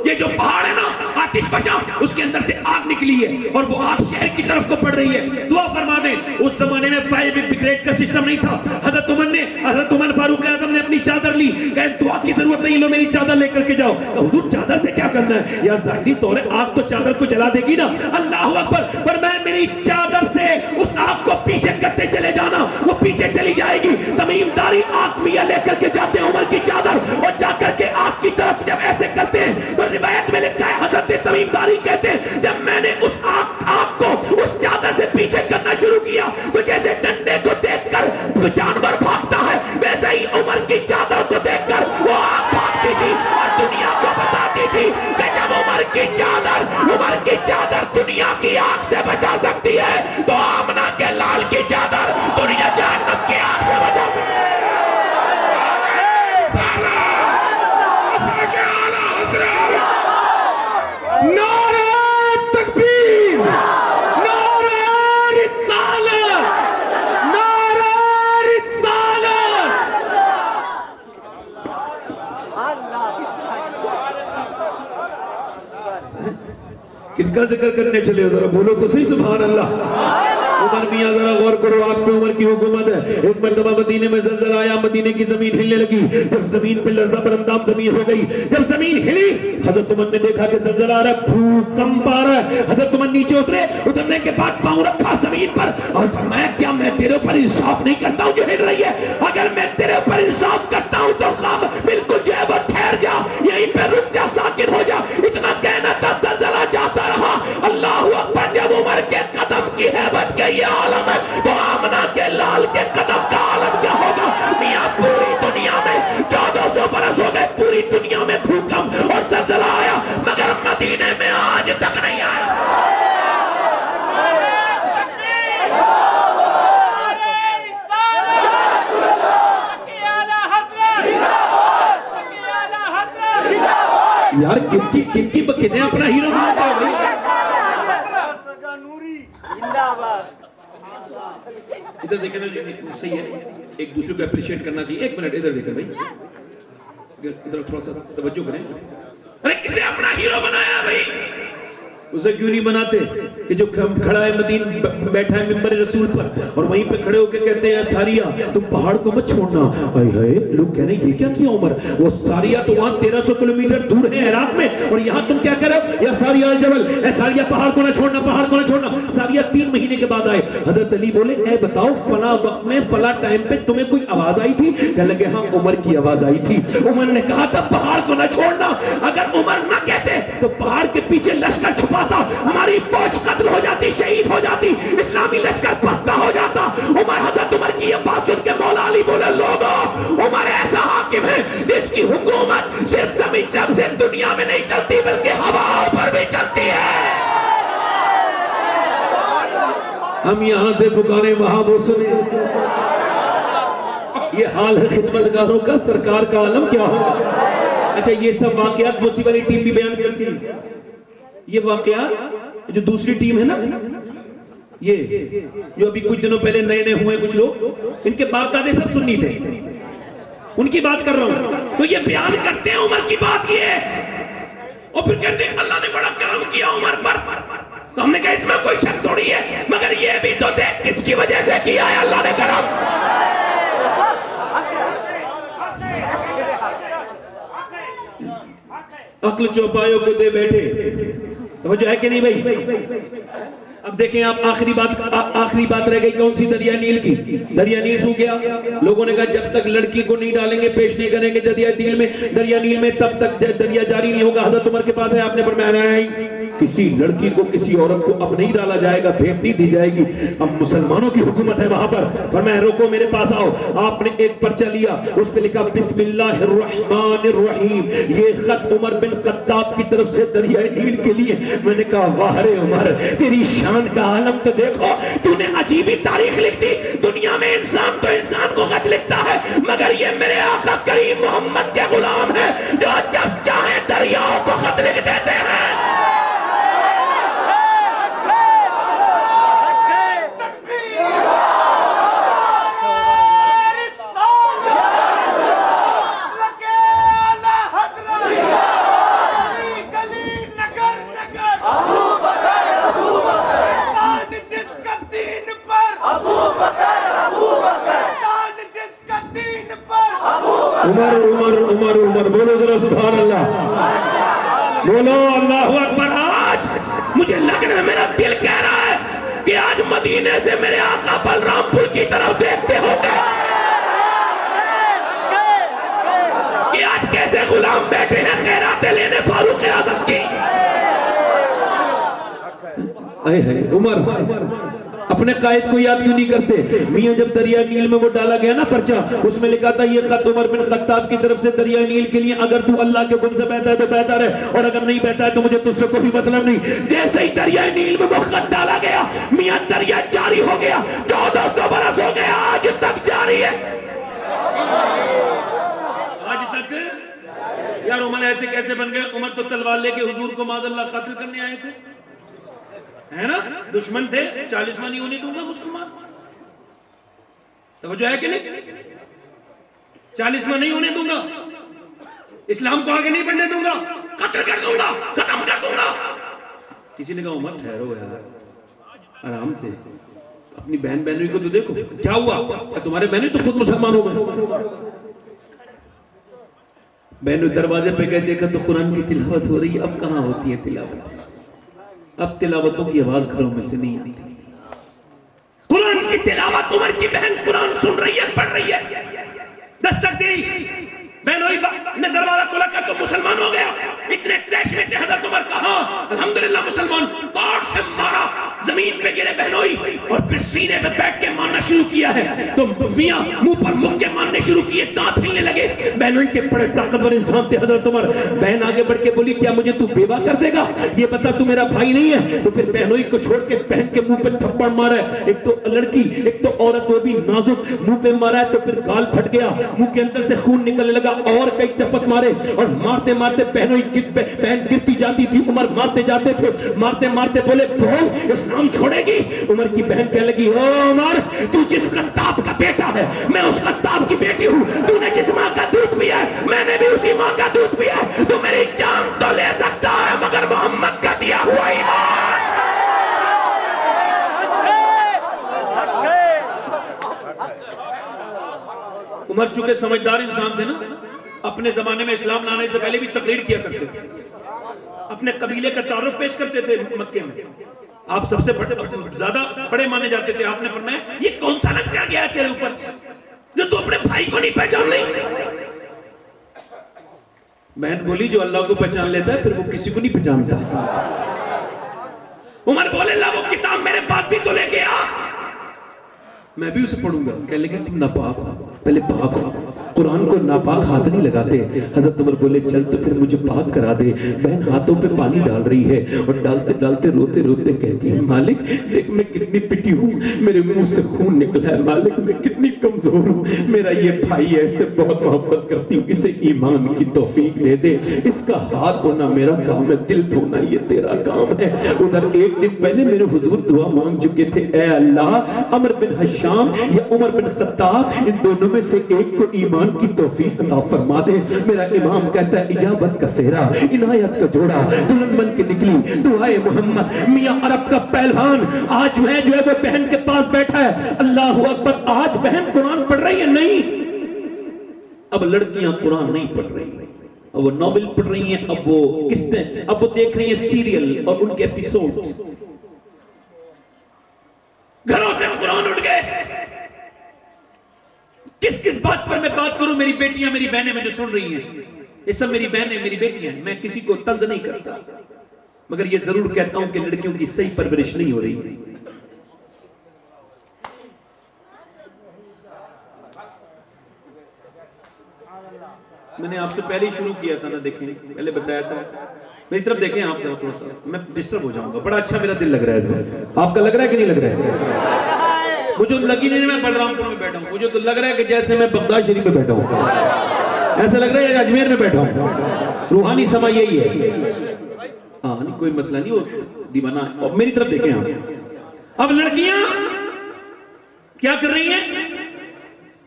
ये जो पहाड़ है ना आतिश फशा, उसके अंदर से आग निकली है और वो आग शहर की तरफ को पड़ रही है, दुआ फरमा दें। उस जमाने में फायर ब्रिगेड का सिस्टम नहीं था। हजरत उमर फारूक आजम ने अपनी चादर ली, कहे दुआ की जरूरत नहीं, लो मेरी चादर लेकर के जाओ। तो हुजूर चादर से क्या करना है यार, जाहिरी तौर है आग तो चादर को जला देगी ना, अल्लाह अकबर, पर मैं मेरी चादर से उस आग को पीछे करते चले जाना, वो पीछे चली जाएगी। तमीमदारी आग मियां लेकर के जाते हैं उमर की चादर, और जाकर के आग की तरफ जब ऐसे करते हैं तो रिवायत में लिखा है हजरत तमीमदारी कहते हैं जब मैंने उस आग को उस चादर से पीछे करना शुरू किया तो जैसे डंडे को देखकर जानवर भागता है, वैसे ही उमर की चादर को देखकर वो आग भागती थी और दुनिया को बताती थी कि जब उमर की चादर दुनिया की आग से बचा सकती है तो आमना के लाल की चादर दुनिया जहन्नम की आग से बचा सकती है। नारे तकबीर, नारे रिसालत, नारे रिसालत। किनका जिक्र करने चले हो, जरा बोलो तो सही सुभान अल्लाह। उमर मियां जरा गौर करो, आप पे उमर की हुकूमत है। एक मर्तबा मदीने में ज़लज़ला आया, मदीने की जमीन हिलने लगी। जब जमीन पे लर्ज़ा बरंदाम जमीन हो गई, जब जमीन हिली हजरत उमर ने देखा कि ज़लज़ला आ रहा है, भूकंप आ रहा है। हजरत उमर नीचे उतरे, उतरने के बाद पांव रखा जमीन पर और फरमाया क्या मैं तेरे ऊपर इंसाफ नहीं करता हूं जो हिल रही है? अगर मैं तेरे ऊपर इंसाफ करता हूं तो काम बिल्कुल जो है वो ठहर जा, यहीं पे रुक जा, साकिन हो जा। इतना कहना था, ज़लज़ला जाता रहा। अल्लाह अकबर, जब उमर के कदम की हैबत के ये आलम है तो आमना के लाल के कदम का आलम क्या होगा? मियां पूरी दुनिया में 1400 बरस हो गए, पूरी दुनिया में भूकंप और ज़लज़ला आया मगर मदीने में आज तक नहीं आया। यार किनकी कितने अपना हीरो बनाता है भाई। इधर देखें ना, सही है, एक दूसरे को अप्रिशिएट करना चाहिए। एक मिनट इधर देखें भाई, इधर थोड़ा सा तवज्जो करें। अरे किसे अपना हीरो बनाया भाई? उसे क्यों नहीं बनाते कि जो खड़ा है मदीन बैठा है मिंबर रसूल पर और वहीं पे खड़े होकर कहते हैं सारिया तुम पहाड़ को मत छोड़ना। हाय हाय, लोग कह रहे हैं ये क्या किया उमर? वो सारिया तो वहां 1300 किलोमीटर दूर है इराक में, और यहाँ तुम क्या कर रहे हो? या सारिया जबल, ए सारिया पहाड़ को ना छोड़ना, पहाड़ को ना छोड़ना। सारिया 3 महीने के बाद आए। हजरत अली बोले ए बताओ फला वक्त में फला टाइम पे तुम्हें कोई आवाज आई थी? कहने लगे हाँ उमर की आवाज आई थी। उमर ने कहा था पहाड़ को ना छोड़ना। अगर उमर ना कहते तो पहाड़ के पीछे लश्कर छुपा, हमारी फौज कत्ल हो जाती, शहीद हो जाती, इस्लामी लश्कर पस्ता हो जाता। हजरत उमर की ये बात सुन के मौला अली बोले लोगों, उमर ऐसा हाकिम है जिसकी हुकूमत सिर्फ जमीन सिर्फ दुनिया में नहीं चलती बल्कि हवाओं पर भी चलती है। हम यहां से पुकारे वहां वो सुने। ये हाल है खिदमतगारों का, सरकार का आलम क्या होगा? अच्छा, ये सब वाकयात मूसी वाली टीम भी बयान करती है। ये वाकयात जो दूसरी टीम है ना, ये जो अभी कुछ दिनों पहले नए नए हुए कुछ लोग, इनके बाप दादे सब सुन्नी थे, उनकी बात कर रहा हूं। तो ये बयान करते हैं उमर की बात ये है, और फिर कहते हैं अल्लाह ने बड़ा करम किया उमर पर। तो हमने कहा इसमें कोई शक थोड़ी है, मगर ये भी तो देख किसकी वजह से किया है अल्लाह ने करम। अक्ल चौपायों को दे बैठे, तो जो है कि नहीं भाई? अब देखें आप, आखिरी बात रह गई कौन सी? दरिया नील की। दरिया नील सूख गया। लोगों ने कहा जब तक लड़की को नहीं डालेंगे, पेश नहीं करेंगे दरिया नील में तब तक दरिया जारी नहीं होगा। हजरत उमर के पास है, आपने फरमाया नहीं, किसी लड़की को, किसी औरत को अब नहीं डाला जाएगा, भेंट नहीं दी जाएगी। अब मुसलमानों की हुकूमत है वहां पर। फरमाया रोको, मेरे पास आओ। आपने एक पर्चा लिया, उस पे लिखा बिस्मिल्लाहिर्रहमानिर्रहीम, ये खत उमर बिन खत्ताब की तरफ से दरिया नील के लिए। मैंने कहा वाह रे उमर, तेरी शान का आलम तो देखो, तूने अजीब ही तारीख लिख दी। दुनिया में इंसान तो इंसान को खत लिखता है, मगर ये मेरे आका करीम मोहम्मद के गुलाम है जो जब चाहे दरियाओं को खत लिख देते हैं। उमर उमर उमर उमर बोलो जरा सुभान अल्लाह, बोलो अल्लाहु अकबर। आज मुझे लग रहा है, मेरा दिल कह रहा है कि आज मदीने से मेरे आका बलरामपुर की तरफ देखते होंगे कि आज कैसे गुलाम बैठे हैं खैरातें लेने फारूक आजम की। उमर अपने कायद को याद क्यों नहीं करते? मियां जब दरिया नील में वो डाला गया ना पर्चा, उसमें लिखा था ये खत उमर बिन खत्ताब की तरफ से दरिया नील के लिए, अगर तू अल्लाह के हुक्म से बहता है तो बेहतर है, और अगर नहीं बहता है तो मुझे तुझसे कोई मतलब नहीं। जैसे ही दरिया नील में वो खत डाला गया, मियां दरिया जारी हो गया। 1400 बरस हो गया, आज तक जारी है। आज तक यार उमर ऐसे कैसे बन गए? उमर तो तलवार लेके हुजूर को माज़अल्लाह कत्ल करने आए थे, है ना? दुश्मन थे, 40वां नहीं होने दूंगा मुसलमान। तवज्जो है कि नहीं? 40वां नहीं होने दूंगा, इस्लाम को आगे नहीं बढ़ने दूंगा, कत्ल कर दूंगा, खत्म कर दूंगा। किसी ने कहा उमर ठहरो यार, आराम से, अपनी बहन बहनों को तो देखो क्या हुआ। तुम्हारे बहनें तो खुद मुसलमान हो गए। बहनों दरवाजे पे गए, देखा तो कुरान की तिलावत हो रही है। अब कहां होती है तिलावत? अब तिलावतों की आवाज घरों में से नहीं आती। कुरान की तिलावत, उमर की बहन कुरान सुन रही है, पढ़ रही है। दस्तक दी, बहनों ने दरवाजा खोला, का तो मुसलमान हो गया। इतने तैश में हजरत उमर कहा अल्हम्दुलिल्लाह मुसलमान, तार से मारा, जमीन पे गिरे बहनोई, और फिर सीने पे बैठ के मारना शुरू किया है। तो मियां मुंह पर मुक्के मारने शुरू किए, दांत हिलने लगे। बहनोई के बड़े ताकतवर इंसान थे हजरत उमर। बहन आगे बढ़ के बोली क्या मुझे तू बेवा कर देगा? ये बता तू मेरा भाई नहीं है? तो फिर बहनोई को छोड़ के बहन के मुंह पे थप्पड़ मारा है। एक तो लड़की, एक तो औरत, वो भी नाजुक, मुंह पे मारा है तो फिर गाल फट गया, मुंह के अंदर से खून निकलने लगा, और कई चपत मारे। और मारते मारते बहनोई बहन गिरती जाती थी, उमर मारते जाते थे। मारते मारते बोले बोल इस्लाम छोड़ेगी? उमर की बहन कहने लगी ओ उमर, तू जिस खत्ताब का बेटा है, मैं उस खत्ताब की बेटी हूं। तूने जिस मां का दूध पिया है, मैंने भी उसी मां का दूध पिया है। तू मेरी जान तो ले सकता है, मगर मोहम्मद का दिया हुआ ईमान। उमर चूंकि समझदार इंसान थे ना, अपने जमाने में इस्लाम लाने से पहले भी तकरीर किया करते थे, अपने कबीले का तारुफ पेश करते थे मक्के में। आप सबसे ज्यादा बड़े माने जाते थे। आपने फरमाया ये कौन सा रंग जा गया है तेरे ऊपर जो तू अपने भाई को नहीं पहचान रही? बहन बोली जो अल्लाह को पहचान लेता है फिर वो किसी को नहीं पहचानता। उमर बोले ला वो किताब मेरे पास भी तो लेके आ, मैं भी उसे पढ़ूंगा। कह लगे तुम नापाक हो, पहले पाक हो। कुरान को नापाक हाथ नहीं लगाते। हजरत उमर बोले चल तो फिर मुझे पाक करा दे। बहन हाथों पे पानी डाल रही है और डालते डालते रोते रोते कहती है मालिक देख मैं कितनी पिटी हूँ, मेरे मुंह से खून निकला है। मालिक मैं कितनी कमजोर हूँ, मेरा ये भाई है, इससे बहुत मोहब्बत करती हूँ, इसे ईमान की तौफीक दे दे। इसका हाथ धोना मेरा काम है, दिल धोना ये तेरा काम है। उधर एक दिन पहले मेरे हुजूर दुआ मांग चुके थे, ए अल्लाह अमर बिन हशाम या उमर बिन खत्ताब, इन दोनों में से एक को ईमान की तौफीक अता फरमा दे। मेरा इमाम कहता है इजाबत का सेहरा, इनायत का जोड़ा, दुल्हन बन के निकली दुआए मोहम्मद। मियां अरब का पहलवान आज जो है वो बहन के पास बैठा है। अल्लाह अकबर, आज बहन कुरान पढ़ रही है? नहीं, अब लड़कियां कुरान नहीं पढ़ रही, अब वो नॉवेल पढ़ रही हैं, अब वो किस्तें, अब वो देख रही हैं सीरियल और उनके एपिसोड। घरों से कुरान उठ गए। किस किस बात पर मैं बात करूं? मेरी बेटियां, मेरी बहनें मुझे सुन रही हैं, ये सब मेरी बहनें, मेरी बेटियां हैं। मैं किसी को तंज नहीं करता, मगर ये जरूर कहता हूं कि लड़कियों की सही परवरिश नहीं हो रही है। मैंने आपसे पहले ही शुरू किया था ना, देखें, पहले बताया था। मेरी तरफ देखें आप जरा, थोड़ा सा मैं डिस्टर्ब हो जाऊंगा। बड़ा अच्छा मेरा दिल लग रहा है इस बार। आपका लग रहा है कि नहीं लग रहा है? मुझे लगी नहीं, मैं बलरामपुर में बैठा हूं, मुझे तो लग रहा है कि जैसे मैं बगदाद शरीफ में बैठा हूं, ऐसा लग रहा है अजमेर में बैठा हूं। रूहानी समय यही है। हाँ नहीं, कोई मसला नहीं, वो दीवाना। और मेरी तरफ देखें आप। अब लड़कियां क्या कर रही हैं?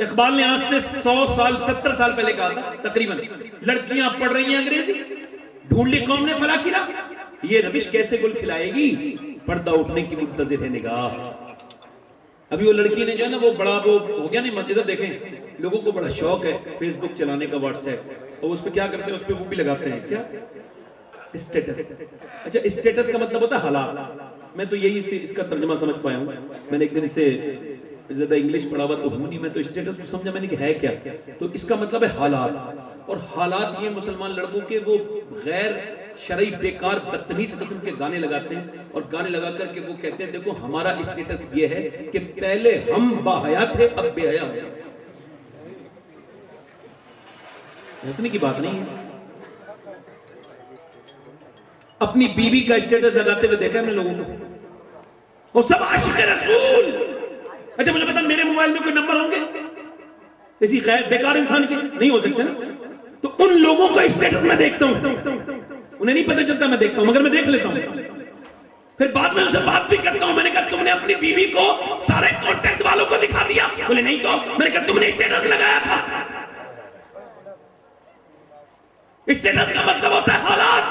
इकबाल ने आज से 100 साल 70 साल पहले कहा था तकरीबन, लड़कियां पढ़ रही हैं अंग्रेजी, ढूंढ ली कौम ने फला किरा, ये रविश कैसे गुल खिलाएगी, पर्दा उठने की मुंतजिर है निगाह। अभी वो लड़की ने जो है ना, वो बड़ा वो हो गया नहीं, मस्जिद देखें, लोगों को बड़ा शौक है फेसबुक चलाने का, व्हाट्सएप, और उस पर क्या करते हैं, उस पर वो भी लगाते हैं क्या, स्टेटस। अच्छा, स्टेटस का मतलब होता है हालात। मैं तो यही इसका तर्जुमा समझ पाया हूं। मैंने एक दिन इसे ज्यादा इंग्लिश पढ़ा हुआ तो हूं नहीं, मैं तो स्टेटस को समझा मैंने कि है क्या, तो इसका मतलब है हालात। और हालात ये मुसलमान लड़कों के वो गैर शरई बेकार बदतमीज किस्म के गाने लगाते हैं, और गाने लगा करके वो कहते हैं देखो हमारा स्टेटस ये है कि पहले हम बाहया थे, अब बेहया हो गए। हंसने की बात नहीं है। अपनी बीवी का स्टेटस लगाते हुए देखा हमने लोगों को, वो सब आशिक रसूल। अच्छा मुझे पता मेरे मोबाइल में कोई नंबर होंगे किसी गैर बेकार इंसान के? नहीं हो सकते ना। तो उन लोगों का स्टेटस मैं देखता हूं, उन्हें नहीं पता चलता, मैं देखता हूं, मगर मैं देख लेता हूं। फिर बाद में उनसे बात भी करता हूं। मैंने कहा तुमने अपनी बीवी को सारे कांटेक्ट वालों को दिखा दिया? बोले नहीं। तो मैंने कहा तुमने स्टेटस लगाया था। स्टेटस का मतलब होता है हालात।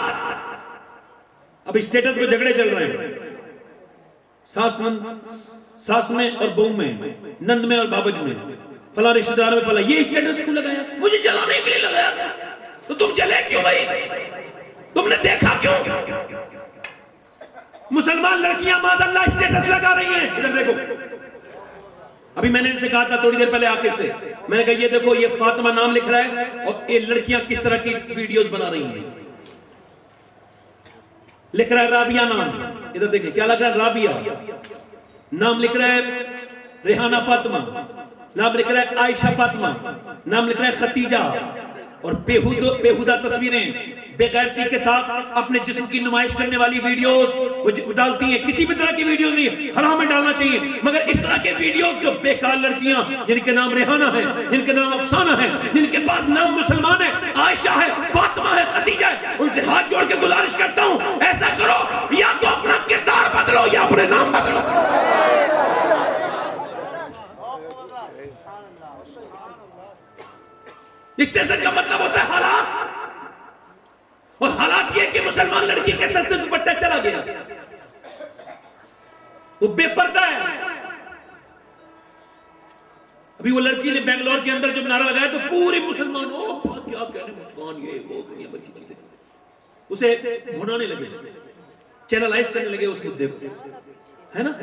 अब स्टेटस पे झगड़े चल रहे हैं, सास में और बहू में, नंद में और बाबज में, फला रिश्तेदार में फला। ये स्टेटस क्यों लगाया? मुझे जलाने के लिए लगाया था। तो तुम जले क्यों भाई? तुमने देखा क्यों? मुसलमान लड़कियां मादअल्लाह स्टेटस लगा रही हैं। इधर देखो, अभी मैंने इनसे कहा था थोड़ी देर पहले आकिब से, मैंने कहा ये देखो, ये फातिमा नाम लिख रहा है और ये लड़कियां किस तरह की वीडियोस बना रही हैं। लिख रहा है राबिया नाम, इधर देखिए क्या लग रहा है, राबिया नाम लिख रहा है, रेहाना फातिमा नाम लिख रहा है, आयशा फातिमा नाम लिख रहा है, खतीजा। और बेहुदा तस्वीरें बेगैरती के साथ अपने जिस्म की नुमाइश करने वाली वीडियोस वो डालती हैं। किसी भी तरह की वीडियो नहीं, हराम में डालना चाहिए, मगर इस तरह के वीडियोस जो बेकार लड़कियां जिनके नाम रेहाना है, जिनके नाम अफसाना है, जिनके पास नाम मुसलमान है, आयशा है, फातिमा है, खतीजा है, उनसे हाथ जोड़ के गुजारिश करता हूं, ऐसा करो, या तो अपना किरदार बदलो या अपने नाम बदलो। स्टेशन का मतलब होता है हालात, और हालात ये कि मुसलमान लड़की के सर से दुपट्टा चला गया, वो बेपर्दा है। अभी वो लड़की ने बेंगलोर के अंदर जब नारा लगाया तो पूरे मुसलमान क्या कहने, मुस्कान, ये वो दुनिया भर की चीजें उसे भुनाने लगे, चैनलाइज करने लगे उस मुद्दे को, है ना।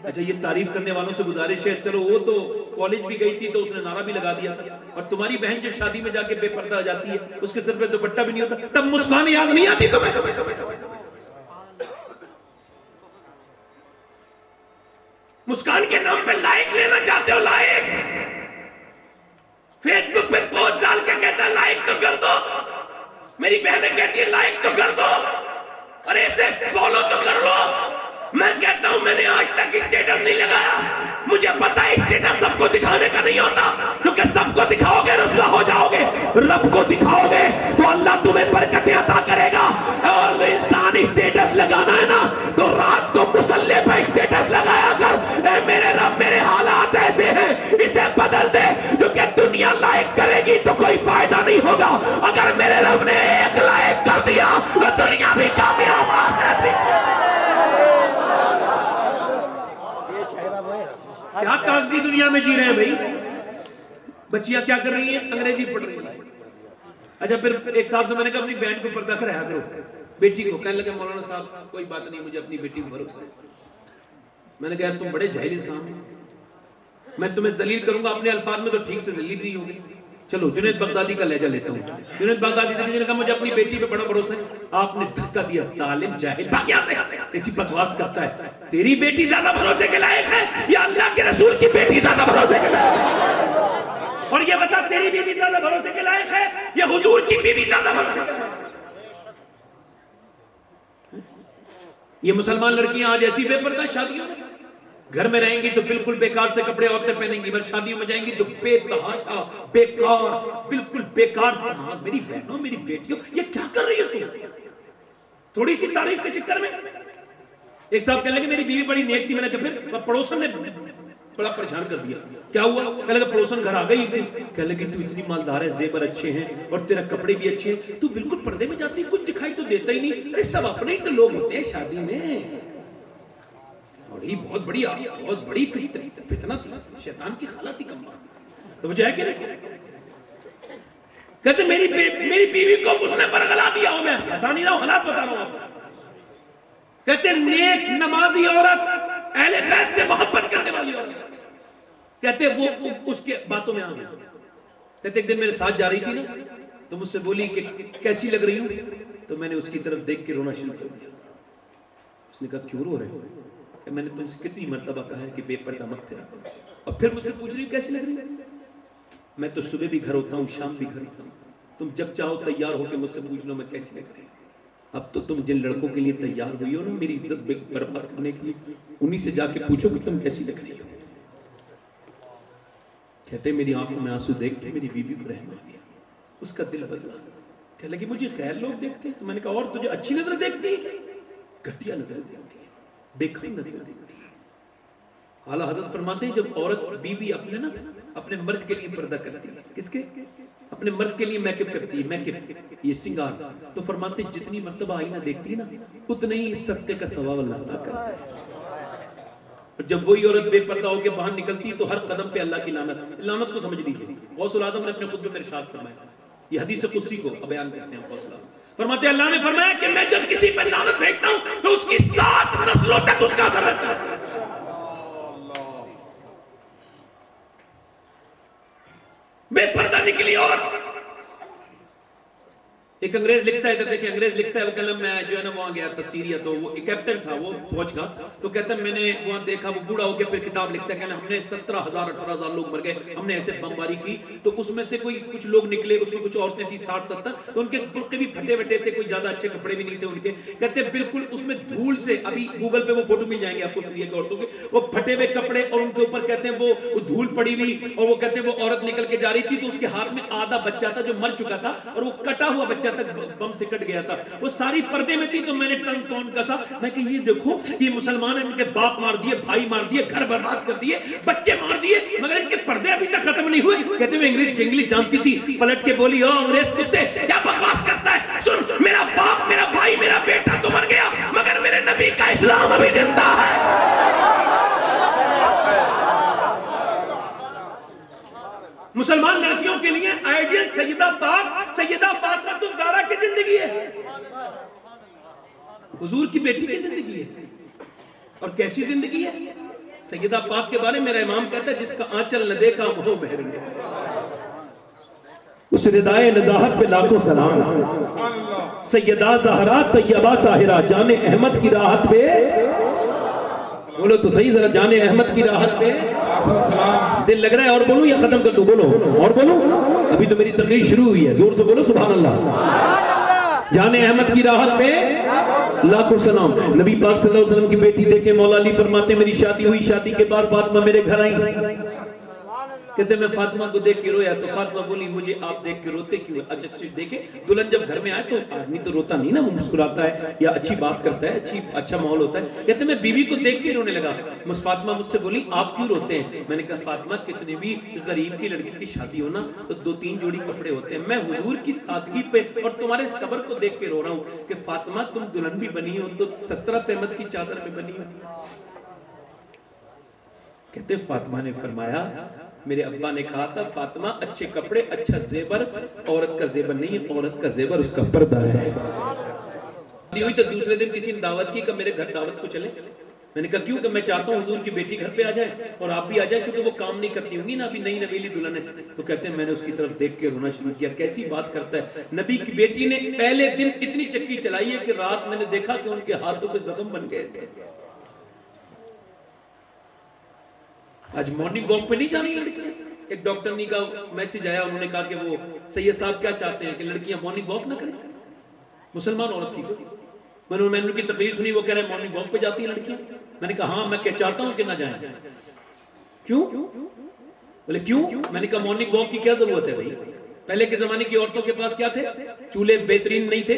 अच्छा, ये तारीफ करने वालों से गुजारिश है, चलो वो तो कॉलेज भी गई थी तो उसने नारा भी लगा दिया था, और तुम्हारी बहन जो शादी में जाके बेपर्दा हो जाती है, उसके सिर पे दुपट्टा भी नहीं होता, तब मुस्कान याद नहीं आती तुम्हें? मुस्कान के नाम पे लाइक लेना चाहते हो, लाइक फेसबुक पे पोस्ट डाल के कहता है लाइक तो कर दो, मेरी बहनें कहती है लाइक तो कर दो, अरे इसे फॉलो तो कर लो। मैं कहता हूं मैंने आज तक स्टेटस नहीं लगाया, मुझे पता है स्टेटस सबको दिखाने का नहीं होता, क्योंकि सबको दिखाओगे रसवा हो जाओगे, रब को दिखाओगे तो अल्लाह तुम्हें बरकतें अता करेगा। और इंसान स्टेटस लगाना है ना तो रात को मुसल्ले पे स्टेटस लगाया कर, ए मेरे रब मेरे हालात ऐसे हैं, इसे बदल दे, क्योंकि दुनिया लाइक करेगी तो कोई फायदा नहीं होगा। अगर मेरे रब ने एक लाइक कर दिया तो दुनिया भी कामयाब, आखिरत भी। क्या कागजी दुनिया में जी रहे हैं भाई। बच्चियां क्या कर रही हैं? अंग्रेजी पढ़ रही हैं। अच्छा, फिर एक साहब से मैंने कहा अपनी बहन को पर्दा कराया करो, बेटी को। कहने लगे मौलाना साहब कोई बात नहीं, मुझे अपनी बेटी पर भरोसा है। मैंने कहा तुम बड़े जाहिल इंसान हो, मैं तुम्हें जलील करूंगा अपने अल्फाज में, तो ठीक से जलील नहीं होगी। चलो जुनैद बगदादी का लहजा लेता हूँ। जुनैद बगदादी से किसी ने कहा मुझे अपनी बेटी पे बड़ा भरोसा है, आपने धक्का दिया, जालिम जाहिल, भाग यहाँ से, ऐसी बकवास करता है। तेरी बेटी ज्यादा भरोसे के लायक है या अल्लाह के रसूल की बेटी ज्यादा भरोसे के लायक है? और ये बता तेरी बीवी ज्यादा भरोसे के लायक है या हुजूर की बीवी ज्यादा भरोसे के लायक है? ये मुसलमान लड़कियां आज ऐसी बेपर्दा शादियों में, घर में रहेंगी तो बिल्कुल बेकार से कपड़े औरतें पहनेंगी, पर शादियों में जाएंगी तो बेतहाशा बेकार, बिल्कुल बेकार। मेरी बहनों, मेरी बेटियों, ये क्या कर रही हो तुम? थोड़ी सी तारीफ के चक्कर में। एक साहब कहने लगे मेरी बीवी बड़ी नेक थी, मैंने कहा फिर? पड़ोसन ने बड़ा परेशान कर दिया। क्या हुआ? कहने लगा पड़ोसन घर आ गई एक दिन, कहने लगी तू इतनी मालदार है, जेवर अच्छे हैं और तेरा कपड़े भी अच्छे हैं, तू बिल्कुल पर्दे में जाती, कुछ दिखाई तो देता ही नहीं। अरे सब अपने ही तो लोग होते हैं शादी में। बहुत बड़ी फितना थी, शैतान की खाला थी कम। तो वो जाए कि नहीं? कहते मेरी बीवी को उसने बरगला दिया हो, मैं ऐसा नहीं रहा हूं, हालात बता रहा हूं आपको। कहते नेक नमाजी औरत, अहले बैत से मोहब्बत करने वाली औरत, कहते वो उसके बातों में आ गई। कहते एक दिन मेरे साथ जा रही थी ना, तो मुझसे बोली कि कैसी लग रही हूं, तो मैंने उसकी तरफ देख के रोना शुरू कर दिया। उसने कहा क्यों रो रहे हो? कि मैंने तुमसे कितनी मर्तबा कहा है कि बेपर्दा मत फिरा करो, और फिर मुझसे पूछ रही हो कैसी लग रही है? मैं तो सुबह भी घर होता हूँ, शाम भी घर होता हूँ, तुम जब चाहो तैयार होकर मुझसे पूछ लो मैं कैसी लग रही हूँ। अब तो तुम जिन लड़कों के लिए तैयार हुई हो ना मेरी इज्जत बर्बाद करने के लिए, उन्हीं से जाके पूछो कि तुम कैसी लग रही हो। कहते मेरी आंखों में आंसू देख के मेरी बीवी को रहम आ गया, उसका दिल बदला। कहने लगी मुझे गैर लोग देखते हैं। तो मैंने कहा और तुझे अच्छी नजर देखती है? घटिया नजर देखती है, बेखम नजर देखती है। आला हजरत फरमाते हैं जब औरत बीवी अपने मर्द के लिए पर्दा करती है, किसके? अपने मर्द के लिए मेकअप करती है, मेकअप ये सिंगार, तो फरमाते जितनी मर्तबा आईना देखती है ना उतने ही सत्य का सवाब अल्लाह अता करता है। और जब वही औरत बेपर्दा होकर बाहर निकलती है तो हर कदम पे अल्लाह की लानत को समझ लीजिए। गौसुल आजम ने अपने खुतबे में इरशाद फरमाया, ये हदीस कुदसी को बयान करते हैं गौसुल आजम, फरमाते अल्लाह ने फरमाया कि मैं जब किसी पर लानत भेजता हूं तो उसकी 7 नस्लों तक उसका असर रहता है। बेपर्दा निकली औरत। एक अंग्रेज लिखता है, देखिए अंग्रेज लिखता है, वो कलम में जो है ना वहां गया था सीरिया, तो वो एक कैप्टन था वो फौज का, तो कहता है मैंने वहां देखा, वो बूढ़ा होकर फिर किताब लिखता है, कहना हमने 17,000-18,000 लोग मर गए, हमने ऐसे बमबारी की, तो उसमें से कोई कुछ लोग निकले, उसमें कुछ औरतें थी 60-70, तो उनके बुर्के भी फटे वटे थे, कोई ज्यादा अच्छे कपड़े भी नहीं थे उनके। कहते बिल्कुल उसमें धूल से, अभी गूगल पे वो फोटो मिल जाएंगे आपको सीरिया की औरतों के, वो फटे हुए कपड़े और उनके ऊपर कहते हैं वो धूल पड़ी हुई, और वो कहते हैं वो औरत निकल के जा रही थी तो उसके हाथ में आधा बच्चा था जो मर चुका था, और वो कटा हुआ बच्चा तक बम से कट गया था, वो सारी पर्दे में थी। तो मैंने टन टन कसा, मैं कि ये देखो ये मुसलमान है, इनके बाप मार दिए, भाई मार दिए, घर बर्बाद कर दिए, बच्चे मार दिए, मगर इनके पर्दे अभी तक खत्म नहीं हुए। कहते हुए अंग्रेज जंगली जानती थी, पलट के बोली ओ अंग्रेज कुत्ते क्या बकवास करता है, सुन मेरा बाप, मेरा भाई, मेरा बेटा तो मर गया, मगर मेरे नबी का इस्लाम अभी जिंदा है। मुसलमान लड़कियों के लिए आइडियल सैयदा पाक, सैयदा फातिमा तो ज़हरा की जिंदगी है, हुजूर की बेटी की जिंदगी है। और कैसी जिंदगी है? सैयदा पाक के बारे में मेरा इमाम कहता है जिसका आंचल न देखा मोह बहर गया, उस रिदाए नज़ाहत पे लाखों सलाम। सैयदा ज़हरा तैयबा ताहिरा जाने अहमद की राहत पे, बोलो तो सही जरा, जाने अहमद की राहत पे दिल लग रहा है। और बोलूं या खत्म कर दूं? बोलो और बोलूं, अभी तो मेरी तकरीर शुरू हुई है, जोर से बोलो सुभान अल्लाह। जाने अहमद की राहत पे लाखों सलाम। नबी पाक सल्लल्लाहु अलैहि वसल्लम की बेटी देखे मौला अली फरमाते मेरी शादी हुई, शादी के बाद फातिमा मेरे घर आई। कहते मैं फातिमा को देख के रोया, तो फातिमा बोली मुझे आप देख के रोते क्यों? अच्छा देखे दुल्हन जब घर में आए तो आदमी तो रोता नहीं ना, वो मुस्कुराता है या अच्छी बात करता है, अच्छा माहौल होता है। कहते मैं बीवी को देख के रोने लगा। फातिमा मुझसे बोली आप क्यों रोते हैं? मैंने कहा फातिमा कितने भी गरीब की लड़की की शादी हो ना तो 2-3 जोड़ी कपड़े होते हैं, मैं हुजूर की सादगी पे और तुम्हारे सब्र को देख के रो रहा हूँ कि फातिमा तुम दुल्हन भी बनी हो तो 17 पेमत की चादर में बनी हो। कहते फातिमा ने फरमाया मेरे अब्बा ने कहा था फातिमा अच्छे कपड़े, अच्छा जेबर औरत का जेबर नहीं है, औरत का जेबर उसका पर्दा है। हुई तो दूसरे दिन किसी ने दावत की कि मेरे घर दावत को चले, मैंने कहा क्यों? कि मैं चाहता हूँ हुजूर की बेटी घर पे आ जाए और आप भी आ जाए, क्योंकि वो काम नहीं करती होंगी ना, अभी नई नवेली दुल्हन है। तो कहते हैं मैंने उसकी तरफ देख के रोना शुरू किया। कैसी बात करता है, नबी की बेटी ने पहले दिन इतनी चक्की चलाई है कि रात मैंने देखा कि उनके हाथों पे जख्म बन गए थे। आज मॉर्निंग वॉक पे नहीं जानी लड़कियां। एक डॉक्टर ने का मैसेज आया, उन्होंने कहा कि वो सैयद साहब क्या चाहते हैं कि लड़कियां मॉर्निंग वॉक ना करें, मुसलमान औरत थी। मैंने उनकी तकरीर सुनी, वो कह रहे हैं मॉर्निंग वॉक पे जाती हैं लड़कियां। मैंने कहा हाँ, मैं क्या चाहता हूं कि ना जाएं। क्यों? बोले क्यों? मैंने कहा मॉर्निंग वॉक की क्या जरूरत है भाई? पहले के जमाने की औरतों के पास क्या थे? चूल्हे बेहतरीन नहीं थे,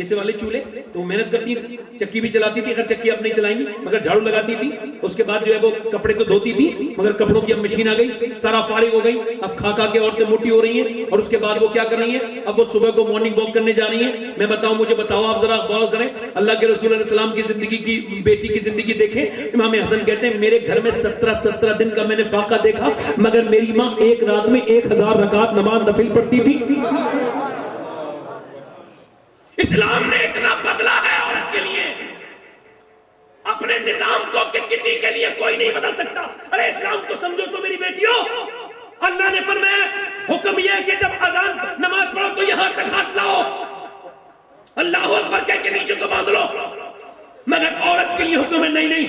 ऐसे वाले चूल्हे, तो मेहनत करती थी, चक्की भी चलाती थी। खैर चक्की अब नहीं चलाएंगी, मगर झाड़ू लगाती थी। उसके बाद जो है वो कपड़े तो धोती थी, मगर कपड़ों की अब मशीन आ गई, सारा फारिग हो गई। अब खा खा के औरतें मोटी हो रही हैं। और उसके बाद वो क्या कर रही हैं? अब वो सुबह को मॉर्निंग वॉक करने जा रही हैं। मैं बताऊं, मुझे बताओ, आप जरा गौर करें, अल्लाह के रसूल अलैहि सलाम की जिंदगी की, बेटी की जिंदगी देखें। इमाम हसन कहते हैं मेरे घर में 17 दिन का मैंने फाका देखा, मगर मेरी माँ एक रात में 1000 रकात नमाज नफिल पढ़ती थी। इस्लाम ने इतना बदला है औरत के लिए, अपने निजाम को, कि किसी के लिए कोई नहीं बदल सकता। अरे इस्लाम को समझो तो मेरी बेटियों, अल्लाह ने फरमाया, हुक्म यह है कि जब अजान नमाज पढ़ो तो यहां तक हाथ लाओ, अल्लाह अकबर कह के नीचे को बांध लो। मगर औरत के लिए हुक्म है, नहीं नहीं,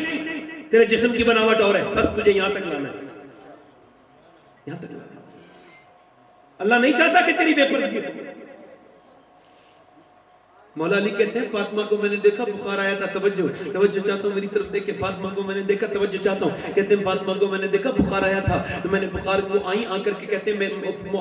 तेरे जिस्म की बनावट और है, बस तुझे यहां तक लाना है, यहां तक लाना है। अल्लाह नहीं चाहता कि तेरी बेपर्दगी। मौला अली कहते हैं फातिमा को मैंने देखा, बुखार आया था, तवज्जो चाहता हूँ मेरी तरफ देखे। फातिमा को मैंने देखा, तवज्जो चाहता हूँ। कहते हैं फातिमा को मैंने देखा, बुखार आया था, तो मैंने बुखार वो आई, आकर के कहते हैं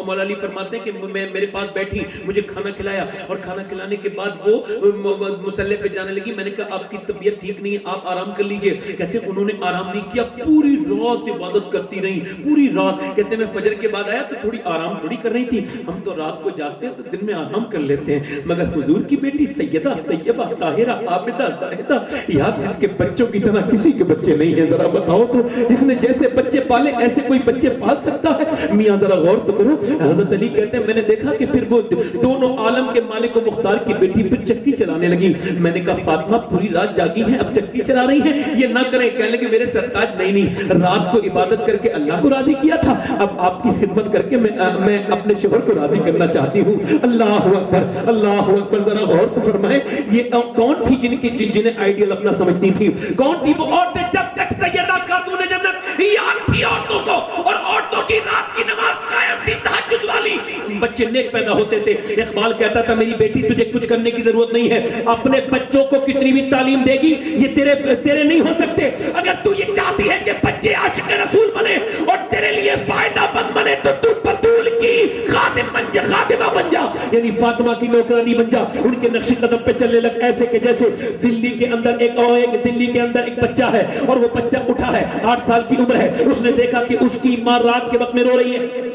मौला अली फरमाते हैं कि मैं मेरे पास बैठी, मुझे खाना खिलाया, और खाना खिलाने के बाद वो मुसल्ले पे जाने लगी। मैंने कहा आपकी तबीयत ठीक नहीं है, आप आराम कर लीजिए। कहते हैं उन्होंने आराम नहीं किया, पूरी रात इबादत करती रही, पूरी रात। कहते हैं मैं फजर के बाद आया तो थोड़ी आराम थोड़ी कर रही थी, हम तो रात को जागते हैं तो दिन में आराम कर लेते हैं, मगर हुजूर की बेटी सैयदा तैयबा ताहिरा आबिदा जाहिदा, यार जिसके बच्चों की तरह किसी के बच्चे नहीं है, जरा बताओ तो, जिसने जैसे बच्चे पाले ऐसे कोई बच्चे पाल सकता है? मियां जरा गौर तो करो। हजरत अली कहते हैं मैंने देखा कि फिर वो दोनों आलम के मालिक व मुख्तार की बेटी फिर चक्की चलाने लगी। मैंने कहा फातिमा पूरी रात जागी है, अब चक्की चला रही है, ये ना करें। कहने लगे मेरे सरताज नहीं, रात को इबादत करके अल्लाह को राजी किया था, अब आपकी खिदमत करके मैं अपने शोहर को राजी करना चाहती हूँ। अल्लाह अकबर, अल्लाह अकबर। जरा गौर तो फरमाए, ये कौन थी जिन्हें आइडियल अपना समझती थी? कौन थी वो औरतें? जब तक सैयदा खातून जन्नत याद थी औरतों को, और औरतों की रात की नमाज कायम थी, तहज्जुद वाली, बच्चे नेक पैदा होते थे। इकबाल कहता था मेरी बेटी तुझे कुछ करने की जरूरत नहीं है, अपने बच्चों को कितनी भी तालीम देगी ये तेरे नहीं हो सकते। अगर तू ये चाहती है कि बच्चे आशिक रसूल बने और तेरे लिए फायदा मंद बने, तो तू बतूल की खातिमा बन जा, यानी फातिमा की नौकरानी बन जा, उनके नक्शे कदम पे चलने लग, ऐसे के जैसे दिल्ली के अंदर दिल्ली के अंदर एक बच्चा है, और वो बच्चा उठा है, 8 साल की उम्र है, उसने देखा कि उसकी माँ रात के वक्त में रो रही है,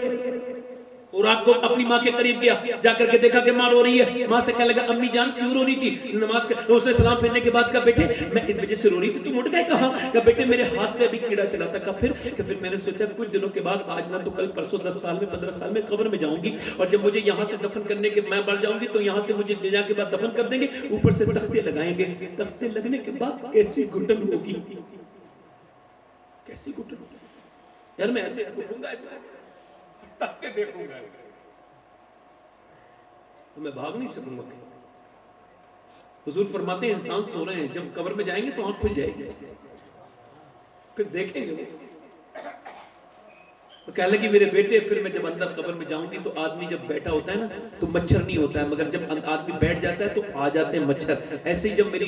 वो रात को अपनी माँ के करीब गया, जाकर के देखा कि माँ रो रही है। माँ से कहने लगा अम्मी जान क्यों रो रही थी? नमाज का उसने सलाम फेरने के बाद कहा बेटे मैं इस वजह से रो रही थी। तुम उठ गए? कहा बेटे मेरे हाथ में अभी कीड़ा चला था। फिर मैंने सोचा कुछ दिनों के बाद, आज ना तो कल परसों, 10 साल में 15 साल में कब्र में जाऊंगी, और जब मुझे यहाँ से दफन करने के मैं मर जाऊंगी तो यहाँ से मुझे ले जाने के बाद दफन कर देंगे, ऊपर से तख्ते लगाएंगे, तख्ते लगने के बाद कैसी घुटन होगी, कैसी घुटन होगी यार। मैं ऐसे उठूंगा, ऐसे तख्ते देखूंगा, ऐसे तो मैं भाग नहीं सकूंगा। हुजूर फरमाते हैं इंसान सो रहे हैं, जब कब्र में जाएंगे तो आंख खुल जाएगी, फिर देखेंगे। तो कह लगी मेरे बेटे फिर मैं जब अंदर कब्र में जाऊंगी तो आदमी जब बैठा होता है ना तो मच्छर नहीं होता है, मगर जब आदमी बैठ जाता है तो आ जाते हैं मच्छर। ऐसे ही जब मेरी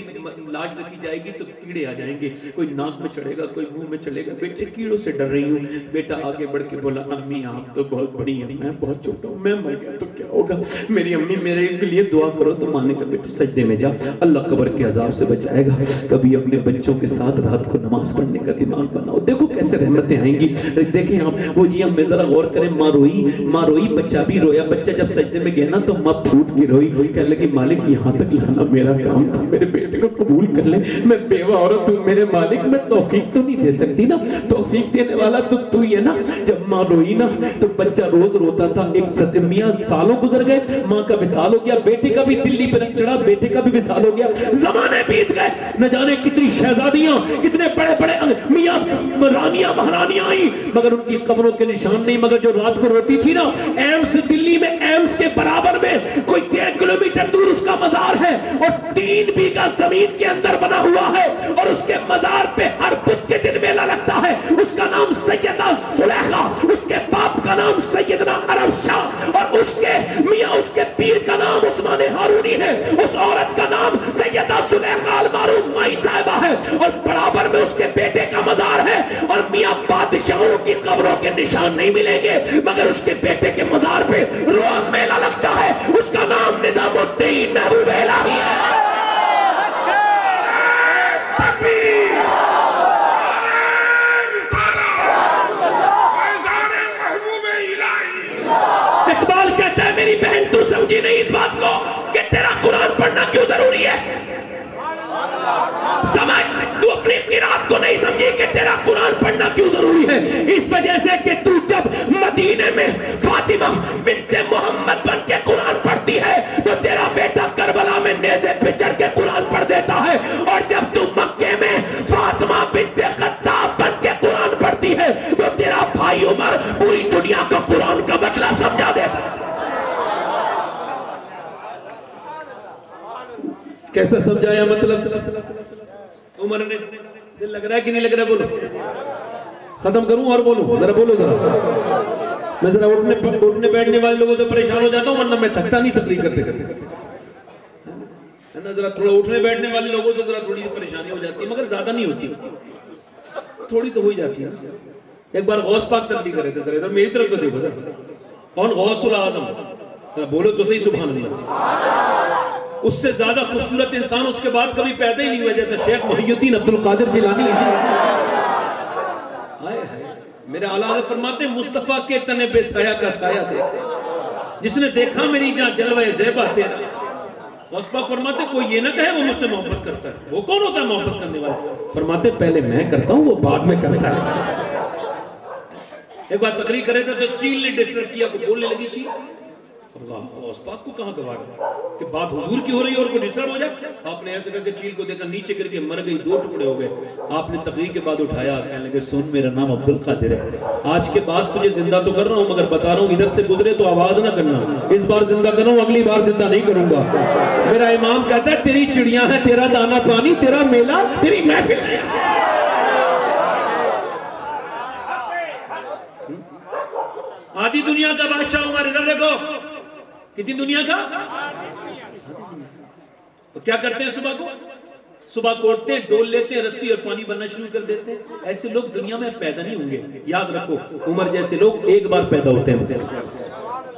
लाश रखी जाएगी तो कीड़े आ जाएंगे, कोई नाक में चढ़ेगा, कोई मुंह में चलेगा। बेटे कीड़ों से डर रही हूँ। बेटा आगे बढ़ के बोला अम्मी आप तो बहुत बड़ी हैं, मैं बहुत छोटा हूँ, मैं मर गया तो क्या होगा? मेरी अम्मी मेरे लिए दुआ करो। तो माने का बेटे सजदे में जा, अल्लाह कब्र के अजाब से बचाएगा। कभी अपने बच्चों के साथ रात को नमाज पढ़ने का दिमाग बनाओ, देखो कैसे रहमतें आएंगी। देखें आप वो देखो जी, हम जरा गौर करें, माँ रोई, बच्चा भी रोया। बच्चा जब सजदे में गया ना तो माँ फूट के रोई, कहने लगी मालिक यहाँ तक लाना मेरा काम था, मेरे बेटे को कबूल कर ले, मैं बेवा औरत हूँ मेरे मालिक, मैं तौफीक तो नहीं दे सकती ना, तौफीक देने वाला तो तू ही है ना। जब माँ रोई ना तो बच्चा रोज रोता था। एक मियां सालों गुजर गए, माँ का विसाल हो गया, बेटे का भी दिल्ली पे रंग चढ़ा, बेटे का भी विसाल हो गया, जमाने बीत गए, न जाने कितनी शहजादियां, कितने बड़े बड़े मियां रानियां महारानियां आई, मगर उनकी कब्रों के निशान नहीं। मगर जो रात को रोती थी ना, एम्स दिल्ली में, एम्स के बराबर में कोई 1.5 किलोमीटर दूर उसका मजार है और 3 बीघा जमीन के अंदर बना हुआ है और उसके मजार पे हर बुध के दिन मेला लगता है। उसका नाम सैयदा जुलेखा, उसके बाप का नाम सैयदना अरब शाह और उसके मियां, उसके पीर का नाम उस्मान हारूनी है। उस औरत का नाम सैयदा जुलेखा अल-मारूफ माई साहिबा है और बराबर में उसके बेटे का मजार है। और मियां बादशाहों की कब्रों के निशान नहीं मिलेंगे, मगर उसके बेटे के मजार पे रोज मेला लगता है। उसका नाम निजामुद्दीन महबूब इलाही है। इकबाल कहता है मेरी बहन तू समझी नहीं इस बात को कि तेरा कुरान पढ़ना क्यों जरूरी है। समझ, तू अपनी किरात को नहीं समझी कि तेरा कुरान पढ़ना क्यों जरूरी है। इस वजह से कि तू जब मदीने में फातिमा बिन्ते मोहम्मद बन के कुरान पढ़ती है तो तेरा बेटा करबला में नेज़े पे चढ़ के कुरान पढ़ देता है, और जब तू मक्के में फातिमा बिन्ते खत्ताब बन के कुरान पढ़ती है तो तेरा भाई उमर पूरी दुनिया को कुरान का मतलब समझा देता है। कैसा समझाया मतलब उमर ने? दिल लग रहा है कि नहीं लग रहा है? बोलो, खत्म करूं और बोलूं? जरा बोलो जरा। मैं जरा उठने बैठने वाले लोगों से परेशान हो जाता हूं, वरना मैं थकता नहीं तकरीर करते करते, है ना। जरा थोड़ा उठने बैठने वाले लोगों से जरा थोड़ी सी परेशानी हो जाती है, मगर ज्यादा नहीं होती, थोड़ी तो हो ही जाती है ना। एक बार गौस पाक तकरीर कर रहे थे, जरा मेरी तरफ तो देखो जरा, कौन गौसुल आजम? जरा बोलो तो सही सुभान अल्लाह। उससे ज्यादा खूबसूरत इंसान उसके बाद कभी पैदा ही नहीं हुआ जैसा शेख मुहियुद्दीन अब्दुल कादिर जिलानी है। मेरे आला हज़रत फरमाते हैं मुस्तफा के तने बेसाया का साया देखा, जिसने देखा मेरी जहां जलवे ज़ेबा तेरा। मुस्तफा फरमाते कोई ये ना कहे वो मुझसे मोहब्बत करता है, वो कौन होता है मोहब्बत करने वाला? फरमाते पहले मैं करता हूं, वो बाद में करता है। एक बार तकरीर कर रहे थे तो चील ने डिस्टर्ब किया, को बोलने लगी चील, उस बात को कहां गवारा कि बात हुजूर की हो रही है और कोई डिस्टर्ब हो जाए। आपने ऐसे करके चील को देखा, नीचे करके मर गई, 2 टुकड़े हो गए। आपने तकरीर के बाद उठाया, कहने लगे सुन मेरा नाम अब्दुल कादिर है, आज के बाद तुझे जिंदा तो कर रहा हूं, मगर बता रहा हूं इधर से गुजरे तो आवाज ना करना, इस बार जिंदा कर रहा हूं, अगली बार जिंदा नहीं करूंगा। मेरा इमाम कहता है तेरी चिड़ियां हैं, तेरा दाना पानी, तेरा मेला, तेरी महफिल है। आधी दुनिया का बादशाह उमर, इधर देखो कितनी दुनिया का। तो क्या करते हैं सुबह को? सुबह को उठते हैं, डोल लेते हैं रस्सी और पानी भरना शुरू कर देते हैं। ऐसे लोग दुनिया में पैदा नहीं होंगे, याद रखो। उमर जैसे लोग एक बार पैदा होते हैं बस।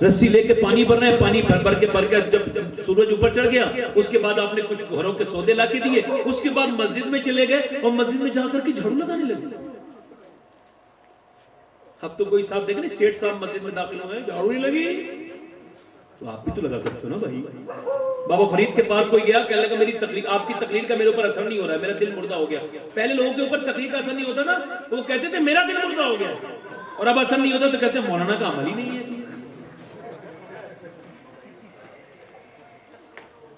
रस्सी लेके पानी भर रहे हैं, पानी भर के जब सूरज ऊपर चढ़ गया उसके बाद आपने कुछ घरों के सौदे ला के दिए, उसके बाद मस्जिद में चले गए और मस्जिद में जाकर के झाड़ू लगाने लगे। अब तो कोई साहब देख रहे, सेठ साहब मस्जिद में दाखिल हुए, झाड़ू नहीं लगी, तो आप भी तो लगा सकते हो ना भाई। बाबा फरीद के पास कोई गया, कहने लगा मेरी तकरीर, आपकी तकरीर का मेरे ऊपर असर नहीं हो रहा है, मेरा दिल मुर्दा हो गया। पहले लोगों के ऊपर तकरीर का असर नहीं होता ना, तो वो कहते थे मेरा दिल मुर्दा हो गया, और अब असर नहीं होता तो कहते मौलाना का अमल ही नहीं है।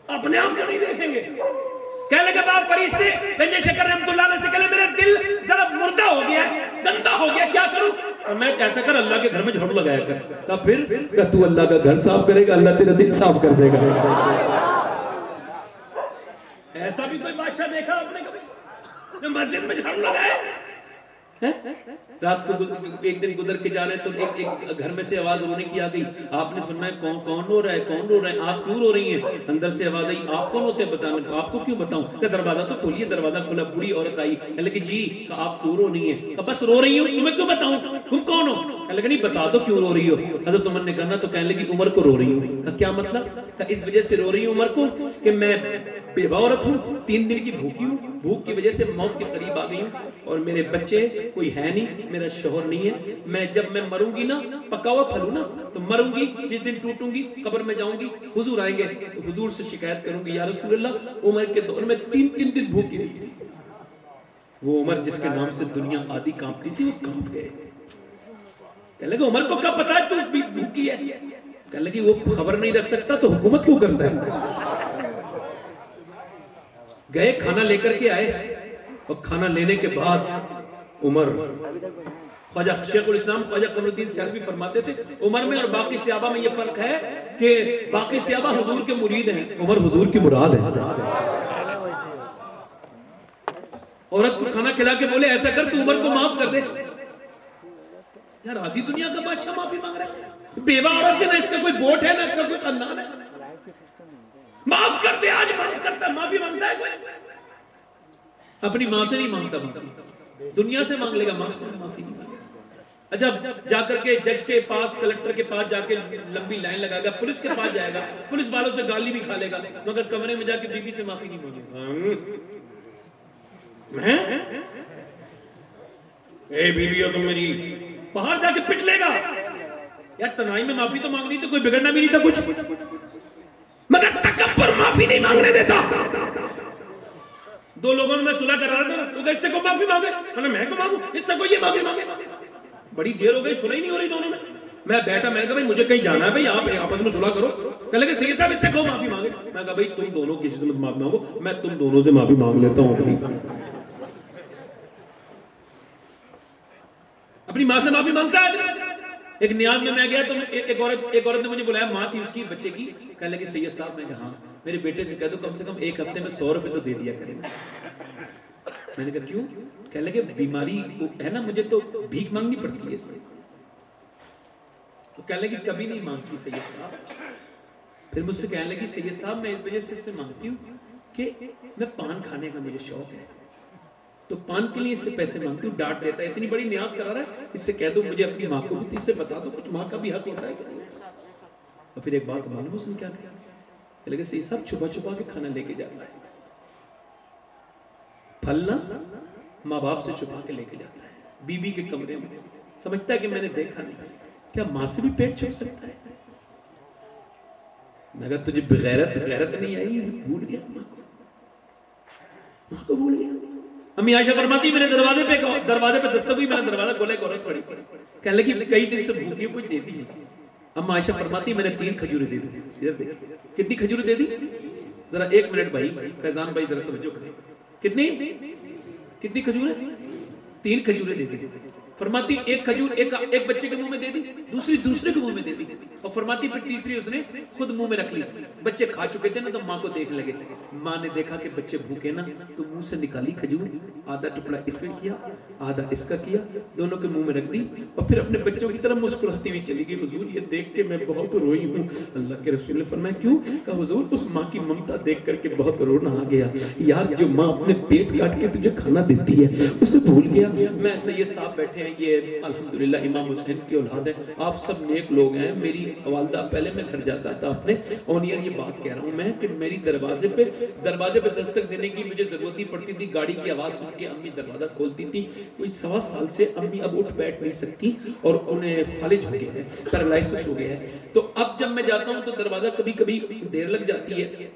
अपने आप को नहीं देखेंगे। कहने लगे बाबा फरीद से, गंजे शकर रहमतुल्लाह अलैह से, कहले मेरा दिल जरा मुर्दा हो गया, गंदा हो गया, क्या करूं? और मैं कैसा कर, अल्लाह के घर में झाड़ू लगाया कर। का फिर का तू अल्लाह का घर साफ करेगा, अल्लाह तेरा दिल साफ कर देगा। ऐसा भी कोई बादशाह देखा आपने कभी जो मस्जिद में झाड़ू लगाए? रात को एक दिन गुजर के जा रहे तो एक घर में से आवाज रोने की आ गई। आपने फरमाया कौन कौन रो रहा है, कौन रो रहा है, आप क्यों रो रही हैं? अंदर से आवाज आई आप कौन होते हैं बताना, आपको क्यों बताऊं? क्या दरवाजा तो खोलिए। दरवाजा खुला, बूढ़ी औरत आई, कहने लगी जी आप क्यों रो रही हैं? कहा बस रो रही हूँ, तुम्हें क्यों बताऊं, तुम कौन हो? कहने लगे नहीं बता दो क्यों रो रही हो। हज़रत उमर ने कहना तो कहने लगी उमर को रो रही हूँ। क्या मतलब? इस वजह से रो रही हूँ उमर को कि मैं बेवा औरत हूँ, 3 दिन की भूखी हूँ, भूख की वजह से मौत के करीब आ गई हूँ, और मेरे बच्चे कोई है नहीं, मेरा शोहर नहीं है। जब मैं मरूंगी ना, पका हुआ फल हूं ना, तो मरूंगी, जिस दिन टूटूंगी, कब्र में जाऊंगी, हुजूर आएंगे तो हुजूर से शिकायत करूंगी, या रसूल अल्लाह उमर के दौर में 3-3 दिन भूखी रही थी। वो उमर जिसके नाम से दुनिया आदि कांपती थी, वो कांप गए। कहने लगे उमर को क्या पता है तू भूखी है? कहने लगी वो खबर नहीं रख सकता तो हुकूमत क्यों करता है? गए, खाना लेकर के आए, और खाना लेने के बाद उमर, ख्वाजा शेखुल इस्लाम ख्वाजा कमरुद्दीन सियालवी फरमाते थे, उमर में और बाकी सहाबा में यह फर्क है कि बाकी सहाबा हुजूर के मुरीद हैं, उमर हुजूर की मुराद है। औरत को खाना खिला के बोले ऐसा कर, तू उमर को माफ कर दे। यार आधी दुनिया का बादशाह माफी मांग रहा है, बेवा औरत से ना इसका कोई वोट है, ना इसका कोई खानदान है। माफ कर दे, आज माफ करता है, माफी मांगता है कोई? अपनी मां से नहीं मांगता माफी, दुनिया से मांग लेगा, माफी नहीं मांगेगा। अच्छा, जाकर के जज के पास, कलेक्टर के पास जाके लंबी लाइन लगाएगा, पुलिस के पास जाएगा, पुलिस वालों से गाली भी खा लेगा, मगर कमरे में जाके बीबी से माफी नहीं मांगेगा। मैं ए बीबी हो तुम मेरी, बाहर जाके पिट लेगा। यार तनाई में माफी तो मांगनी तो कोई बिगड़ना भी नहीं था कुछ, मगर तकब्बुर माफी नहीं मांगने देता। दो लोगों में सुलह करा रहा था, तो इससे को माफी मांगे, मैं को मांगू, इससे को ये माफी मांगे। बड़ी देर हो गई, सुलह ही नहीं हो रही दोनों में। मैं बैठा, मैंने कहा भाई मुझे कहीं जाना है, भाई आप आपस में सुलह करो। कहने लगे सही साहब इससे को माफी मांगे। मैं कहा भाई तुम दोनों किसी से माफी मांगो, मैं तुम दोनों से माफी मांग लेता हूँ। अपनी मां से माफी मांगता है। एक नियाज में मैं गया तो एक औरत ने मुझे बुलाया, मां थी उसकी बच्चे की। कहने लगी सैयद साहब, मैं कहा हाँ, मेरे बेटे से कह दो कम से कम एक हफ्ते में 100 रुपए तो दे दिया करें। मैंने कहा क्यों? कहने लगे बीमारी है ना, मुझे तो भीख मांगनी पड़ती है इससे। तो कहने लगी कभी नहीं मांगती सैयद साहब। फिर मुझसे कहने लगी सैयद साहब मैं इस वजह से इससे मांगती हूँ कि मैं पान खाने का मुझे शौक है, तो पान के लिए इससे पैसे मांगती हूँ। डांट देता है, इतनी बड़ी न्याज करा रहा है, इससे कह दो मुझे अपनी माँ को भी, इससे बता दो कुछ, माँ का भी हक होता है। और फिर एक बात मालूम उसने क्या किया? लगे सही साहब छुपा छुपा के खाना लेके जाता है, फल ना माँ बाप से छुपा के लेके जाता है बीबी के कमरे में, समझता है कि मैंने देखा नहीं। क्या माँ से भी पेट छुप सकता है? मैं कहा तुझे गैरत नहीं आई, भूल गया माँ को भूल गया। अम्मी आयशा फरमाती मेरे दरवाजे पे दस्तक हुई, मैंने दरवाजा खोला, एक औरत खड़ी कहने लगी कई दिन से भूखी हूं, कुछ दे दी। अम्मा आयशा फरमाती मैंने 3 खजूरें दे दी। इधर देख कितनी खजूरें दे दी, जरा 1 मिनट भाई, फैजान भाई जरा तवज्जो करें। कितनी खजूरें? 3 खजूरें दे दी। फरमाती एक खजूर एक बच्चे के मुंह में दे दी, दूसरे के मुंह में दे दी, और फरमाती फिर तीसरी उसने खुद मुंह में रख ली। बच्चे खा चुके थे ना, तो माँ को देखने लगे। माँ ने देखा कि बच्चे भूखे ना, तो मुंह से निकाली खजूर, आधा टुकड़ा इसमें किया, आधा इसका किया, दोनों के मुंह में रख दी, और फिर अपने बच्चों की तरफ मुस्कुराती हुई चली गई। हुजूर ये देख के मैं बहुत रोई हूँ। अल्लाह के रसूल ने फरमाया क्यों? कहा हुजूर उस माँ की ममता देख करके बहुत रोना आ गया। यार जो माँ अपने पेट काट के तुझे खाना देती है उसे भूल गया। मैं सैयद साहब बैठे हैं, ये अल्हम्दुलिल्लाह इमाम हुसैन की औलाद है, आप सब नेक लोग हैं। मेरी वालदा, पहले मैं घर जाता था अपने ओनियर, ये बात कह रहा हूँ मैं कि मेरी दरवाजे पे दस्तक देने की मुझे जरूरत नहीं पड़ती थी। गाड़ी की आवाज सुन के अम्मी दरवाजा खोलती थी। कोई 1.25 साल से अम्मी अब उठ बैठ नहीं सकती और उन्हें फालिज हो गया है, पैरालिसिस हो गया है। तो अब जब मैं जाता हूँ तो दरवाजा कभी कभी देर लग जाती है,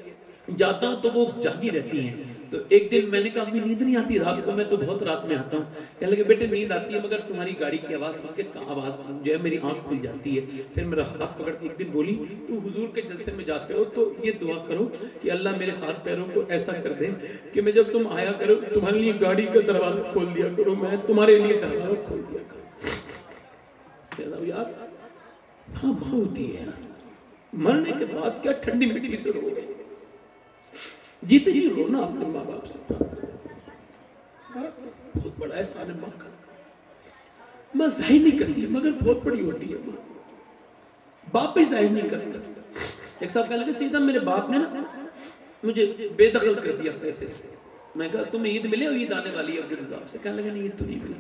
जाता हूँ तो वो जागी रहती हैं। तो एक दिन मैंने कहा अम्मी नींद नहीं आती रात को, मैं तो बहुत रात में आता हूँ। कहने लगे बेटे नींद आती है, मगर तुम्हारी गाड़ी की आवाज सुन के आवाज जो है मेरी आंख खुल जाती है। फिर मेरा हाथ पकड़ के एक दिन बोली तू हुजूर के जलसे में जाते हो तो ये दुआ करो कि अल्लाह मेरे हाथ पैरों को ऐसा कर दे कि मैं जब तुम आया करो तुम्हारे लिए गाड़ी का दरवाजा खोल दिया करो, मैं तुम्हारे लिए दरवाजा खोल दिया करो। यार हाँ माँ होती है, मरने के बाद क्या ठंडी मिट्टी से रो गए, जीते जी रोना अपने माँ बाप से। बहुत बड़ा एहसान है माँ का, माँ जाहिर नहीं करती मगर बहुत बड़ी होती है माँ, बाप भी जाहिर नहीं करता। एक साहब कहने लगे सही साहब मेरे बाप ने ना मुझे बेदखल कर दिया पैसे से। मैं कहा तुम्हें ईद मिले और ईद आने वाली है अब्दुल रज़ाक से? कहने लगे नहीं ईद तो नहीं मिली।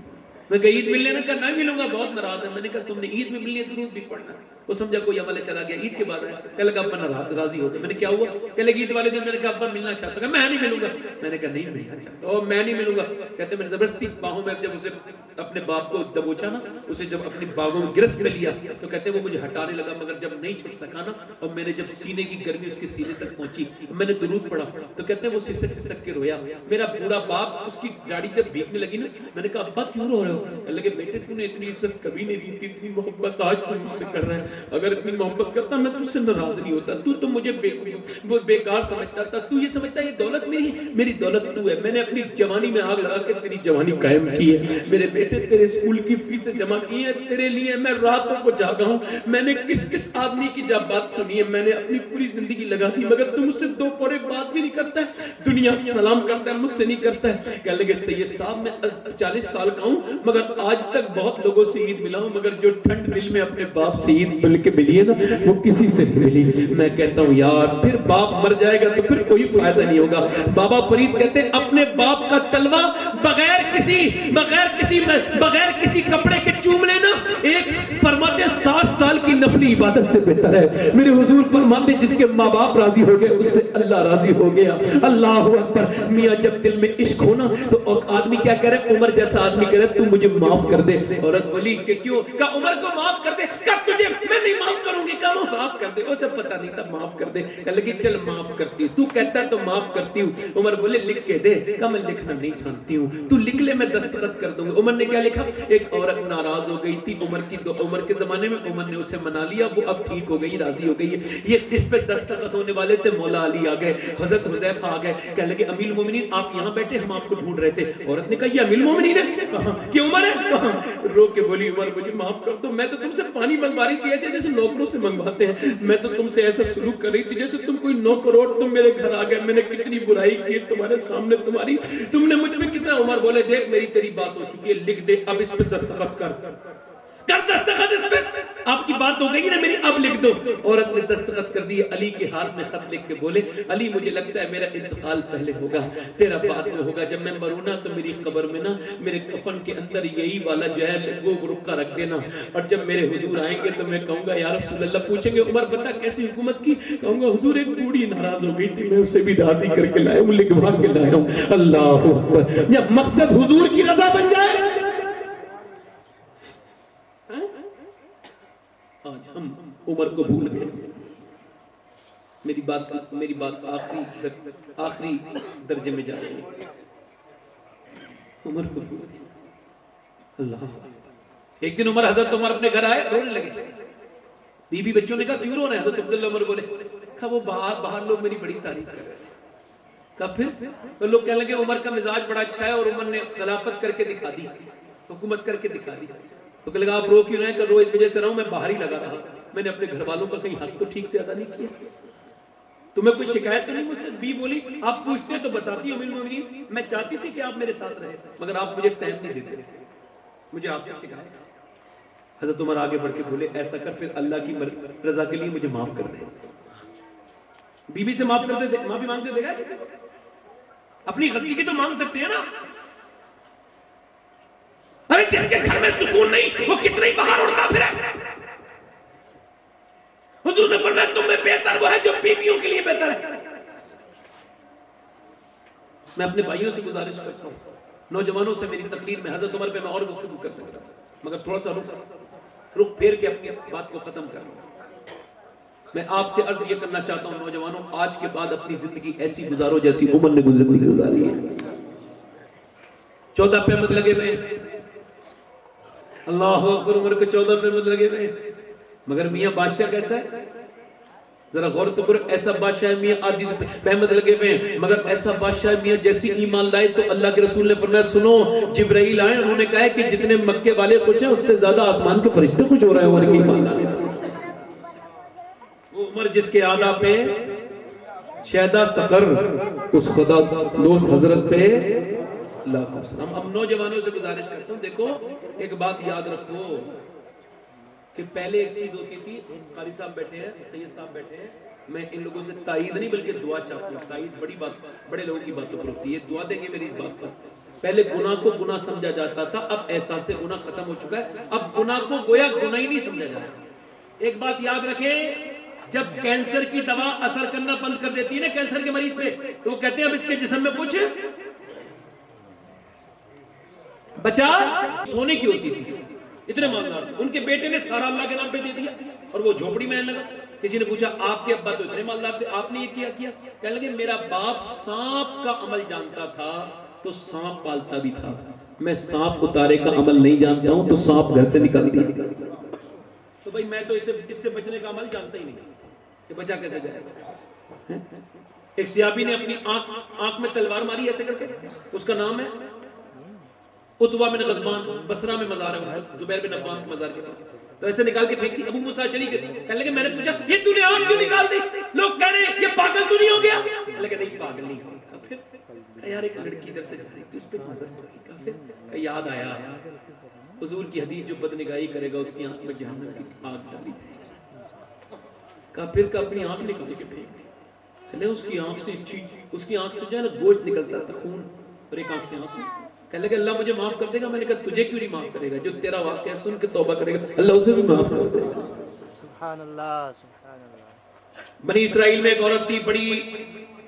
मैं कहा ईद मिलने ना, कहा नहीं मिलूंगा, बहुत नाराज है। मैंने कहा तुमने ईद में मिलनी है दुरूद भी पढ़ना। वो समझा कोई अमल चला गया, ईद के बाद है। कह लगा अब्बा नाराज राजी हो गए। मैंने क्या हुआ? कह लगे ईद वाले दिन मैंने कहा अब्बा मिलना चाहता हूं। मैं नहीं मिलूंगा। मैंने कहा नहीं मिलना चाहता और मैं नहीं मिलूंगा। कहते मैंने जबरदस्ती बाहों में जब उसे अपने बाप को दबोचा ना, उसे जब अपनी बाहों में गिरफ्त में लिया तो कहते वो मुझे हटाने लगा, मगर जब नहीं छुट सका ना और मैंने जब सीने की गर्मी उसके सीने तक पहुंची, मैंने दुरूद पढ़ा तो कहते वो सिसक सिसक के रोया। मेरा बूढ़ा बाप, उसकी दाढ़ी जब भीगने लगी ना, मैंने कहा अब्बा क्यों रो रहे हो? कहने लगे बेटे तूने इतनी इज्जत कभी नहीं दी थी, इतनी मोहब्बत आज तू मुझसे कर रहा है। अगर इतनी मोहब्बत करता मैं तुझसे नाराज नहीं होता। तू तो मुझे बेकार समझता था। तू ये समझता ये दौलत मेरी है, मेरी दौलत तू है। मैंने अपनी जवानी में आग लगा के तेरी जवानी कायम की है। मेरे बेटे तेरे स्कूल की फीस जमा की है, तेरे लिए मैं रातों को जागा हूं। मैंने किस किस आदमी की जब बात सुनी है, मैंने अपनी पूरी जिंदगी लगा दी, मगर तू मुझसे दो पौरे बात भी नहीं करता है। दुनिया सलाम करता है, मुझसे नहीं करता है। कहने लगे सैयद साहब मैं 40 साल का हूं, मगर आज तक बहुत लोगों से ईद मिला हूं, मगर जो ठंड दिल में अपने बाप से ईद मिल के मिली है ना, वो किसी से नहीं मिली। मैं कहता हूं यार, फिर बाप मर जाएगा तो फिर कोई फायदा नहीं होगा। बाबा फरीद कहते हैं अपने बाप का तलवा बगैर किसी कपड़े के चूम लेना एक फरमाते 7 साल की नफली इबादत से बेहतर है। मेरे हुजूर फरमाते जिसके माँ बाप राजी हो गए उससे अल्लाह राजी हो गया। अल्लाह अकबर। मियां जब दिल में इश्क हो ना तो आदमी क्या करे, उमर जैसा आदमी करे तू मुझे माफ कर दे। औरत बोली कि क्यों? का उमर को माफ कर दे। का तुझे मैं नहीं माफ करूंगी। का माफ कर दे। उसे पता नहीं था, माफ कर दे। कह लगी चल माफ करती हूँ, तू कहता है तो माफ करती हूँ। उमर बोले लिख के दे। का मैं लिखना नहीं जानती हूँ, तू लिख ले मैं दस्तखत कर दूंगी। उमर ने क्या लिखा? एक औरत नाराज हो गई थी उमर के जमाने में, उमर ने उसे मना लिया, वो अब ठीक हो गई, राजी हो गई है। ये इस पे दस्तखत होने वाले थे, मौला अली आ गए, हजरत हुजैफा आ गए। कह लगे अमीर मोमिनीन आप यहाँ बैठे, हम आपको ढूंढ रहे थे। औरत ने कहा ये अमीर मोमिनीन है? कहां? कि उमर है? कहां? रो के बोली उमर मुझे माफ कर दो, मैं तो तुमसे पानी मंगवा रही थी ऐसे जैसे नौकरों से मंगवाते हैं। मैं तो तुमसे ऐसा सलूक कर रही थी जैसे तुम कोई नौकर और तुम मेरे घर आ गए। मैंने कितनी बुराई की तुम्हारे सामने, तुमने मुझ पे कितना। उमर बोले देख मेरी तेरी बात हो चुकी है, लिख दे अब इस पे दस्तखत कर दस्तखत इस पे। आपकी बात हो गई ना मेरी, अब लिख दो। औरत ने दस्तखत कर दिए। अली के हाथ में खत लिख के बोले अली मुझे लगता है मेरा इंतकाल पहले होगा, तेरा बाद में होगा। जब मैं मरूं ना तो मेरी कब्र में ना मेरे कफन के अंदर यही वाला जो है वो रुक्का रख देना, और जब मेरे हुजूर आएंगे तो मैं कहूंगा या रसूल अल्लाह। पूछेंगे उमर बता कैसी हुकूमत की? कहूंगा हुजूर एक बूढ़ी नाराज हो गई थी, मैं उसे भी राजी करके लाया हूं, लिखवा के लाया हूं। अल्लाह अकबर। जब मकसद हुजूर की रजा बन जाए, आज हम उमर को भूल गए। मेरी बात आखिरी दर्जे में जा रही है। उमर को भूल गए। अल्लाह। एक दिन उमर हजरत उमर अपने घर आए, रोने लगे। बीबी बच्चों ने कहा क्यों रो रहे हैं? हजरत अब्दुल्लाह उमर बोले कहा वो बाहर लोग मेरी बड़ी तारीफ कर रहे हैं। कब फिर तो लोग कहने लगे उमर का मिजाज बड़ा अच्छा है और उमर ने खिलाफत करके दिखा दी, हुकूमत करके दिखा दी। तो कहने लगा आप रो क्यों रहे हैं? रो इस वजह से रहा हूं मैं बाहर ही लगा रहा, मैंने अपने घर वालों का कहीं हक तो ठीक से अदा नहीं किया। तुम्हें कोई शिकायत तो नहीं मुझसे? बी बोली आप पूछते तो बताती हूं, मैं चाहती थी कि आप मेरे साथ रहे, मगर आप मुझे टाइम नहीं देते थे, मुझे आपसे शिकायत। हजरत उमर आगे बढ़ के बोले ऐसा कर फिर अल्लाह की रजा के लिए मुझे माफ कर दे। बीबी से माफ कर दे, माफी मांगते देगा? अपनी गलती की तो मांग सकते हैं ना। अरे जिसके घर में सुकून नहीं वो कितना ही बाहर उड़ता फिरे। हुजूर ने फरमाया तुम में बेहतर वो है जो बीवियों के लिए बेहतर है। मैं अपने भाइयों से गुजारिश करता हूं, नौजवानों से मेरी तकरीर में हजरत उमर पे मैं और गुफ्तगू कर सकता हूं, मगर थोड़ा सा रुख फेर के अपनी बात को खत्म कर लूं। मैं आपसे अर्ज ये करना चाहता हूं नौजवानों, आज के बाद अपनी जिंदगी ऐसी गुजारो जैसी उमर ने जिंदगी गुजारी है। 14 पे मत लगे हुए, अल्लाह अकबर। उमर के 14 पे मत लगे हुए, मगर मियां बादशाह कैसा है जरा गौर तो करो। ऐसा बादशाह है मियां आदि पहमद लगे हुए, मगर ऐसा बादशाह मियां जैसी ईमान लाए तो अल्लाह के रसूल ने फरमाया सुनो जिब्राइल आए, उन्होंने कहा कि जितने मक्के वाले खुश हैं उससे ज्यादा आसमान के फरिश्ते खुश हो रहे हैं उमर के ईमान लाने। वो उमर जिसके आदा पे शहदा सकर, उस खुदा दोस्त हजरत पे लाखों सलाम। अब नौजवानों से गुजारिश करता हूं, देखो एक बात याद रखो कि पहले एक चीज होती थी, कारी साहब बैठे हैं, सैयद साहब बैठे हैं, मैं इन लोगों से ताईद नहीं बल्कि दुआ चाहता हूँ। ताईद बड़ी बात, बड़े लोगों की बातों पर होती है, दुआ देंगे मेरी इस बात पर। पहले गुनाह को गुनाह समझा जाता था, अब एहसास से गुनाह खत्म हो चुका है। अब गुनाह को गोया गुनाह ही नहीं समझा जाता। एक बात याद रखें, जब कैंसर की दवा असर करना बंद कर देती है ना कैंसर के मरीज पे, तो वो कहते हैं अब इसके जिस्म में कुछ बचा सोने की होती थी। इतने मालदार उनके बेटे ने सारा अल्लाह के नाम पे दे दिया और वो झोपड़ी में रहने लगा। किसी ने पूछा आपके अब्बा तो इतने मालदार थे, आपने ये किया? कहने लगे मेरा बाप सांप का अमल जानता था तो सांप पालता भी था, मैं सांप उतारे का अमल नहीं जानता हूं तो सांप घर से निकल दिया। तो भाई मैं तो इससे बचने का अमल जानता ही नहीं कि बचा कैसे जाएगा। एक सियाबी ने अपनी आंख में तलवार मारी ऐसे करके, उसका नाम है उतबा बिन गज़वान, बसरा में मज़ार है जुबैर बिन अव्वाम के मज़ार के पास। तो ऐसे निकाल के फेंक दी। अबू मूसा अशअरी के कहने लगे मैंने पूछा ये तूने आंख क्यों निकाल दी? लोग कह रहे हैं ये पागल तो नहीं हो गया? कहने लगे नहीं पागल नहीं हो। फिर यार एक लड़की इधर से जा रही थी, उस पे नजर पड़ी, फिर याद आया हुजूर की हदीस जो बदनिगाही करेगा उसकी आंख में जहन्नम की आग डाली जाएगी। फिर का अपनी आंख निकाल के फेंक दी। कहले उसकी आंख से जो है ना गोश्त निकलता था, खून, और एक आंख से आंसू। कहने लगे अल्लाह मुझे माफ कर देगा। मैंने कहा तुझे क्यों नहीं माफ करेगा? जो तेरा वाक़या सुन के तौबा करेगा अल्लाह उसे भी माफ कर देगा। सुभान अल्लाह, सुभान अल्लाह। बनी इस्राइल में एक औरत थी, बड़ी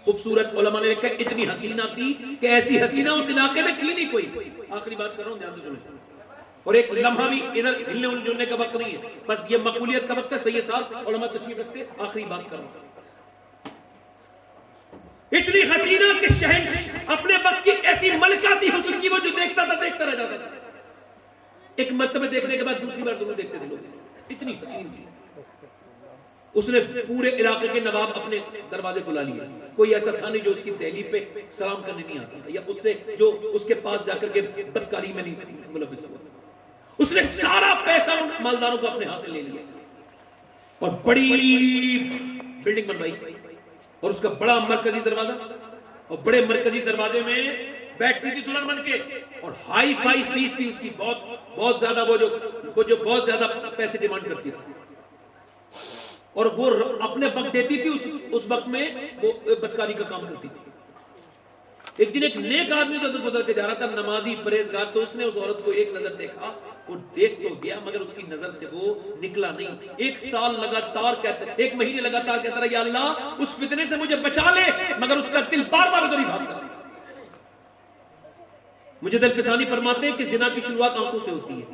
खूबसूरत, उलमा ने लिखा इतनी हसीना थी कि ऐसी हसीना उस इलाके में थी नहीं कोई। आखिरी बात कर रहा हूं, ध्यान से सुनो, और एक लम्हा भी इधर हिलने उलझने का वक्त नहीं है, बस ये मकबूलियत का वक्त है। सैयद साहब उलमा तशरीफ रखते, आखिरी बात कर रहा हूं। इतनी हसीना कि शहंशाह अपने वक्त की ऐसी मलका थी हुस्न की, वो जो देखता था देखता रह जाता था। एक मर्तबे देखने के बाद दूसरी बार जरूर देखते थे लोग, इतनी हसीन थी। उसने पूरे इलाके के नवाब अपने दरवाजे बुला लिए। कोई ऐसा था नहीं जो उसकी दहली पे सलाम करने नहीं आता था, या उससे जो उसके पास जाकर के बदकारी में नहीं मुलविस हुआ। उसने सारा पैसा उन मालदारों को अपने हाथ में ले लिया और बड़ी बिल्डिंग बनवाई, और उसका बड़ा मरकजी दरवाजा, और बड़े मरकजी दरवाजे में बैठती थी दुल्हन बन के, और हाई फाई फीस भी उसकी बहुत ज्यादा, वो जो बहुत ज्यादा पैसे डिमांड करती थी, और वो अपने वक्त देती थी। उस वक्त में वो बदकारी का काम करती थी। एक दिन एक नेक आदमी तो गुजर के जा रहा था, नमाजी परहेजगार, तो उसने उस औरत को एक नजर देखा, वो देख तो गया मगर उसकी नजर से वो निकला नहीं। एक साल लगातार कहता, एक महीने लगातार कहता रहा या अल्लाह उस फितने से मुझे बचा ले, मगर उसका दिल बार बार उधर ही भागता था। मुझे दिल पिसानी फरमाते हैं कि जिना की शुरुआत आंखों से होती है।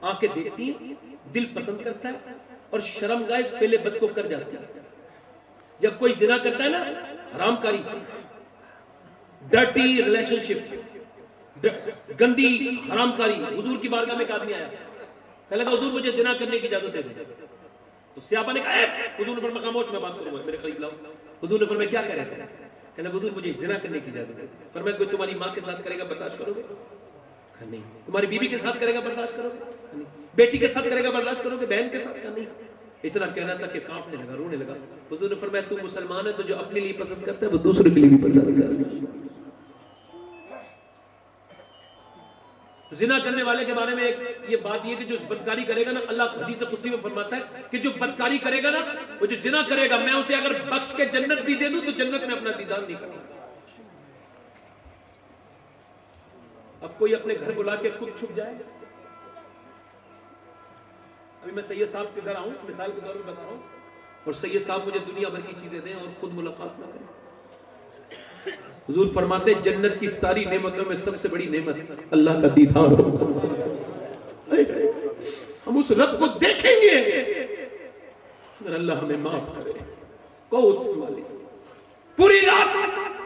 आंखें देखती हैं, दिल पसंद करता है, और शर्मगाह पहले बद को कर जाती है। जब कोई जिना करता है ना, हरामकारी, डर्टी रिलेशनशिप, गंदी हरामकारी। हुजूर की बारगाह में एक आदमी आया, कहने लगा हुजूर मुझे जिना करने की इजाजत दे दें। तो सियाबा ने कहा हुजूर ने फरमाया खामोश, मैं बात करूंगा, मेरे करीब लाओ। हुजूर ने फरमाया क्या कह रहे थे? कहने लगा हुजूर मुझे जिना करने की इजाजत दे दें। फरमाया कोई तुम्हारी माँ के साथ करेगा बर्दाश्त करोगे? नहीं। तुम्हारी बीवी के साथ करेगा बर्दाश्त करोगे? नहीं। बेटी के साथ करेगा बर्दाश्त करोगे? बहन के साथ? नहीं। इतना कहना था कि कांपने लगा, रोने लगा। हुजूर ने फरमाया तू मुसलमान है तो जो अपने लिए पसंद करता है वो दूसरे के लिए भी पसंद कर। जिना करने वाले के बारे में एक ये बात ये कि जो बदकारी करेगा ना, अल्लाह हदीस कुदसी में फरमाता है कि जो बदकारी करेगा ना, वो जो जिना करेगा, मैं उसे अगर बख्श के जन्नत भी दे दूं तो जन्नत में अपना दीदार नहीं करूंगा। अब कोई अपने घर बुला के खुद छुप जाए। अभी मैं सैयद साहब के घर आऊं, मिसाल के तौर पर बता रहा हूं, और सैयद साहब मुझे दुनिया भर की चीजें दें और खुद मुलाकात ना करें। हुजूर फरमाते जन्नत की सारी नेमतों में सबसे बड़ी नेमत अल्लाह का दीदार होगा। हम उस रब को देखेंगे अगर अल्लाह हमें माफ करे। को उसके मालिक पूरी रात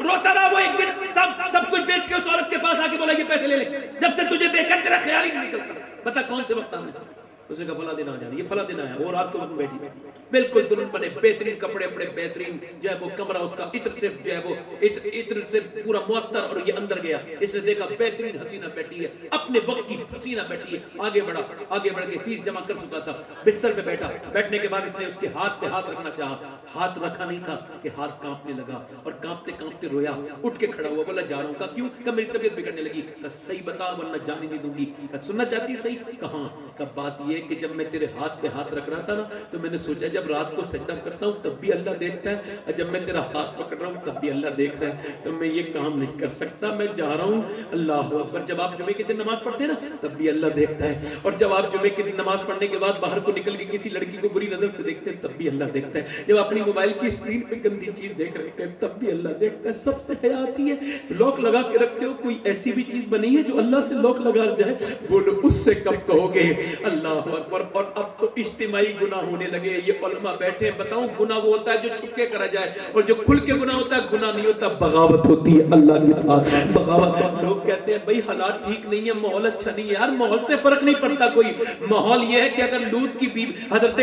रोता रहा। वो एक दिन सब कुछ बेच के उस औरत के पास आके बोला ये पैसे ले ले, जब से तुझे देखा तेरा ख्याल ही नहीं निकलता, बता कौन से वक्त आना। उसने कहा फला दिन आ जाना, ये फला दिन आया। वो रात को वक्त बैठी बिल्कुल दुल्हन बने, बेहतरीन कपड़े अपने, बेहतरीन जो है वो कमरा उसका इत्र से जो है वो इत्र से पूरा मुअत्तर, और ये अंदर गया, इसने देखा बेहतरीन हसीना बैठी है, अपने वक्त की हसीना बैठी है। आगे बढ़ा, आगे बढ़ के फीस जमा कर चुका था, बिस्तर पे बैठा। बैठने के बाद इसने उसके हाथ पे हाथ रखना चाहा, हाथ रखा नहीं था कि हाथ कांपने लगा, और कांपते कांपते रोया। उठ के खड़ा हुआ, बोला जा रहा हूँ। कहा क्यों? कहा मेरी तबीयत बिगड़ने लगी। कहा सही बता वरना जाने नहीं दूंगी। कहा सुनना चाहती? सही। कहा बात ये ये कि जब मैं तेरे हाथ पे हाथ रख रहा था ना, तो मैंने सोचा जब रात को सजदा करता हूँ तब भी अल्लाह देखता है, और जब मैं तेरा हाथ पकड़ रहा हूँ तब भी अल्लाह देख रहा है, तो मैं ये काम नहीं कर सकता, मैं जा रहा हूँ। अल्लाह अकबर। जब आप जुमे के दिन नमाज पढ़ते हैं ना, तब भी अल्लाह देखता है, और जब आप जुमे के दिन नमाज पढ़ने के बाद बाहर को निकल के किसी लड़की को बुरी नजर से देखते हैं, तब भी अल्लाह देखता है। जब अपनी मोबाइल की स्क्रीन पे गंदी चीज देख रहे हैं, तब भी अल्लाह देखता है। सबसे हया आती है, लॉक लगा के रखते हो, कोई ऐसी भी चीज बनी है जो अल्लाह से लॉक लगा जाए, बोलो उससे कब कहोगे अल्लाह अकबर। और अब तो इज्तिमाई गुनाह होने लगे। ये उलमा बैठे, बताऊं गुनाह वो होता है जो छुप के करा जाए, और जो खुल के गुनाह होता है गुनाह नहीं होता, बगावत होती है अल्लाह के साथ, बगावत। लोग कहते हैं भाई हालात ठीक नहीं है, माहौल अच्छा नहीं है। यार माहौल से फर्क नहीं पड़ता कोई, माहौल ये है कि अगर लूत की बीवी हजरत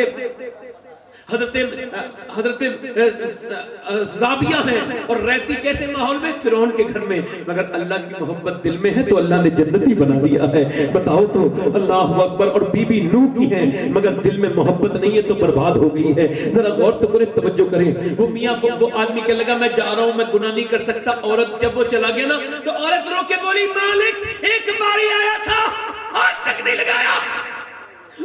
राबिया हैं और रहती कैसे माहौल में, फिरौन के घर में, मगर अल्लाह की मोहब्बत दिल में है तो अल्लाह ने जन्नती बना दिया है। बताओ तो, अल्लाह अकबर। और बीबी नूह की है, मगर दिल में मोहब्बत नहीं है तो बर्बाद हो गई है। जरा गौर तो करें, तवज्जो करें। वो मियां वो आदमी के लगा मैं जा रहा हूं, मैं गुनाह नहीं कर सकता। औरत जब वो चला गया ना, तो औरत रो के बोली मालिक एक बारी आया था, हाथ तक नहीं लगाया,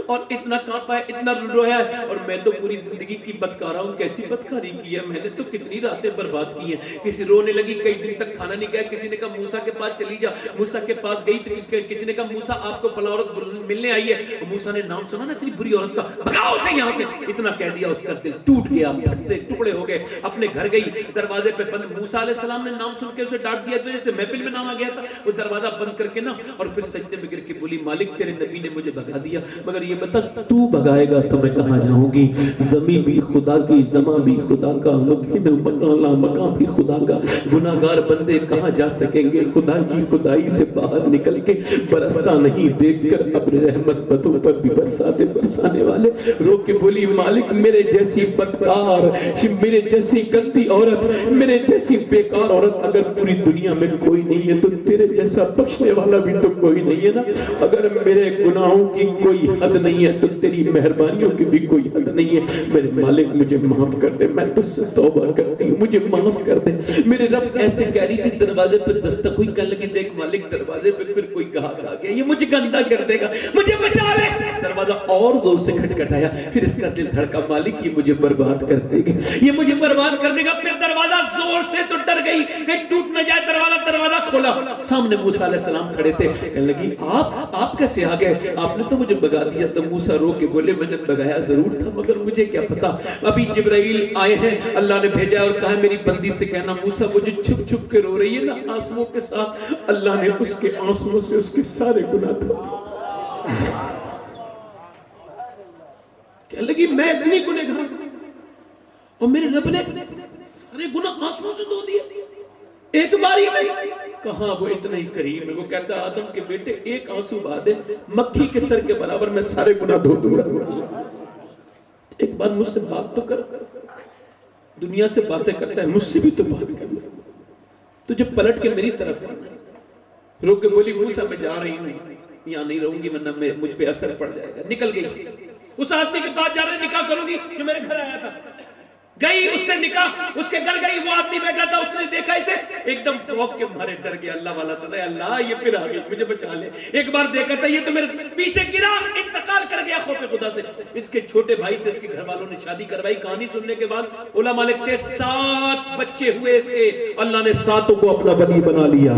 और इतना कांपा है, इतना रोया है। और मैं तो पूरी जिंदगी की बदकारा हूं, कैसी बदकारी की है मैंने, तो कितनी रातें बर्बाद की हैं। किसी रोने लगी, कई दिन तक खाना नहीं खाया। किसी ने कहा मूसा के पास चली जा, मूसा के पास गई तो किसी ने कहा मूसा आपको फला औरत मिलने आई है। मूसा ने नाम सुना ना इतनी बुरी औरत का, भगाओ उसे यहाँ से, इतना कह दिया, उसका दिल टूट गया, फट से टुकड़े हो गए। अपने घर गई, दरवाजे पे बंद। मूसा अलैहिस्सलाम ने नाम सुन के उसे डांट दिया, तो जैसे महफिल में नाम आ गया था। वो दरवाजा बंद करके ना, और फिर सजदे में गिर के बोली मालिक तेरे नबी ने मुझे भगा दिया, मगर ये बता तू भगाएगा तो मैं कहां जाऊंगी। ज़मीन भी खुदा की, ज़मा भी खुदा का, मकान भी खुदा का। गुनाहगार बंदे कहां जा सकेंगे खुदा की खुदाई से बाहर निकल के। बरसता नहीं देखकर अपने रहमत बतों पर भी बरसाने वाले। रो के बोली मालिक मेरे जैसी बदकार, मेरे जैसी गंदी औरत, मेरे जैसी बेकार औरत अगर पूरी दुनिया में कोई नहीं है, तो तेरे जैसा बख्शने वाला भी तो कोई नहीं है ना। अगर मेरे गुनाहों की कोई हद नहीं है, तो तेरी मेहरबानियों की भी कोई हद नहीं है। मेरे मालिक मुझे माफ कर दे, मैं तुझसे तौबा करती हूँ, मुझे माफ कर दे। मेरे रब ऐसे कह रही थी, दरवाजे पे दस्तक हुई, कहने लगी देख मालिक दरवाजे पे फिर कोई ग्राहक आ गया, ये मुझे गंदा कर देगा, मुझे बचा ले। दरवाजा और जोर से खटखटाया, फिर इसका दिल धड़का, मालिक ये मुझे बर्बाद कर देगा, ये मुझे बर्बाद कर देगा। फिर दरवाजा जोर से तो डर गई, कहीं टूट न जाए दरवाजा। दरवाजा खोला, सामने मूसा अलैहिस्सलाम खड़े थे। कहने लगी आप कैसे आ गए, आपने तो मुझे भगा दिया। तो मूसा रो के बोले मैंने भगाया जरूर था, मगर मुझे क्या पता, अभी जिब्राइल आए हैं, अल्लाह ने भेजा और कहा मेरी बंदी से कहना मूसा वो जो छुप छुप के रो रही है ना आंसुओं के साथ, अल्लाह ने उसके आंसुओं से उसके सारे गुनाह धो दिए। कहने लगी मैं इतनी गुनहगार और मेरे रब ने सारे गुनाह आंसुओं से धो दिए एक बारी में। कहा वो इतना ही करीम है, वो कहता आदम के बेटे एक आंसू बहा दे, मक्खी के सर के बराबर मैं सारे गुनाह धो दूंगा। एक बार मुझसे बात तो कर, दुनिया से बातें करता है, मुझसे भी तो बात कर, तुझे पलट के मेरी तरफ आना। रोक के बोली मूसा मैं जा रही हूँ, यहाँ नहीं रहूंगी वरना मुझ पे असर पड़ जाएगा। निकल गई, उस आदमी के पास जा रहे निकाह करूंगी जो मेरे घर आया था। गई, उसने निकाह, उसके घर गई, वो आदमी बैठा था, उसने देखा इसे, एकदम खौफ के मारे डर गया। अल्लाह वाला था, अल्लाह ये फिर आ गई, मुझे बचा ले। एक बार देखा था ये तो मेरे पीछे गिरा, इंतकाल कर गया खौफ खुदा से। इसके छोटे भाई से इसके घर वालों ने शादी करवाई। कहानी सुनने के बाद उलमा लिखते हैं 7 बच्चे हुए इसके, अल्लाह ने 7 को अपना वली बना लिया।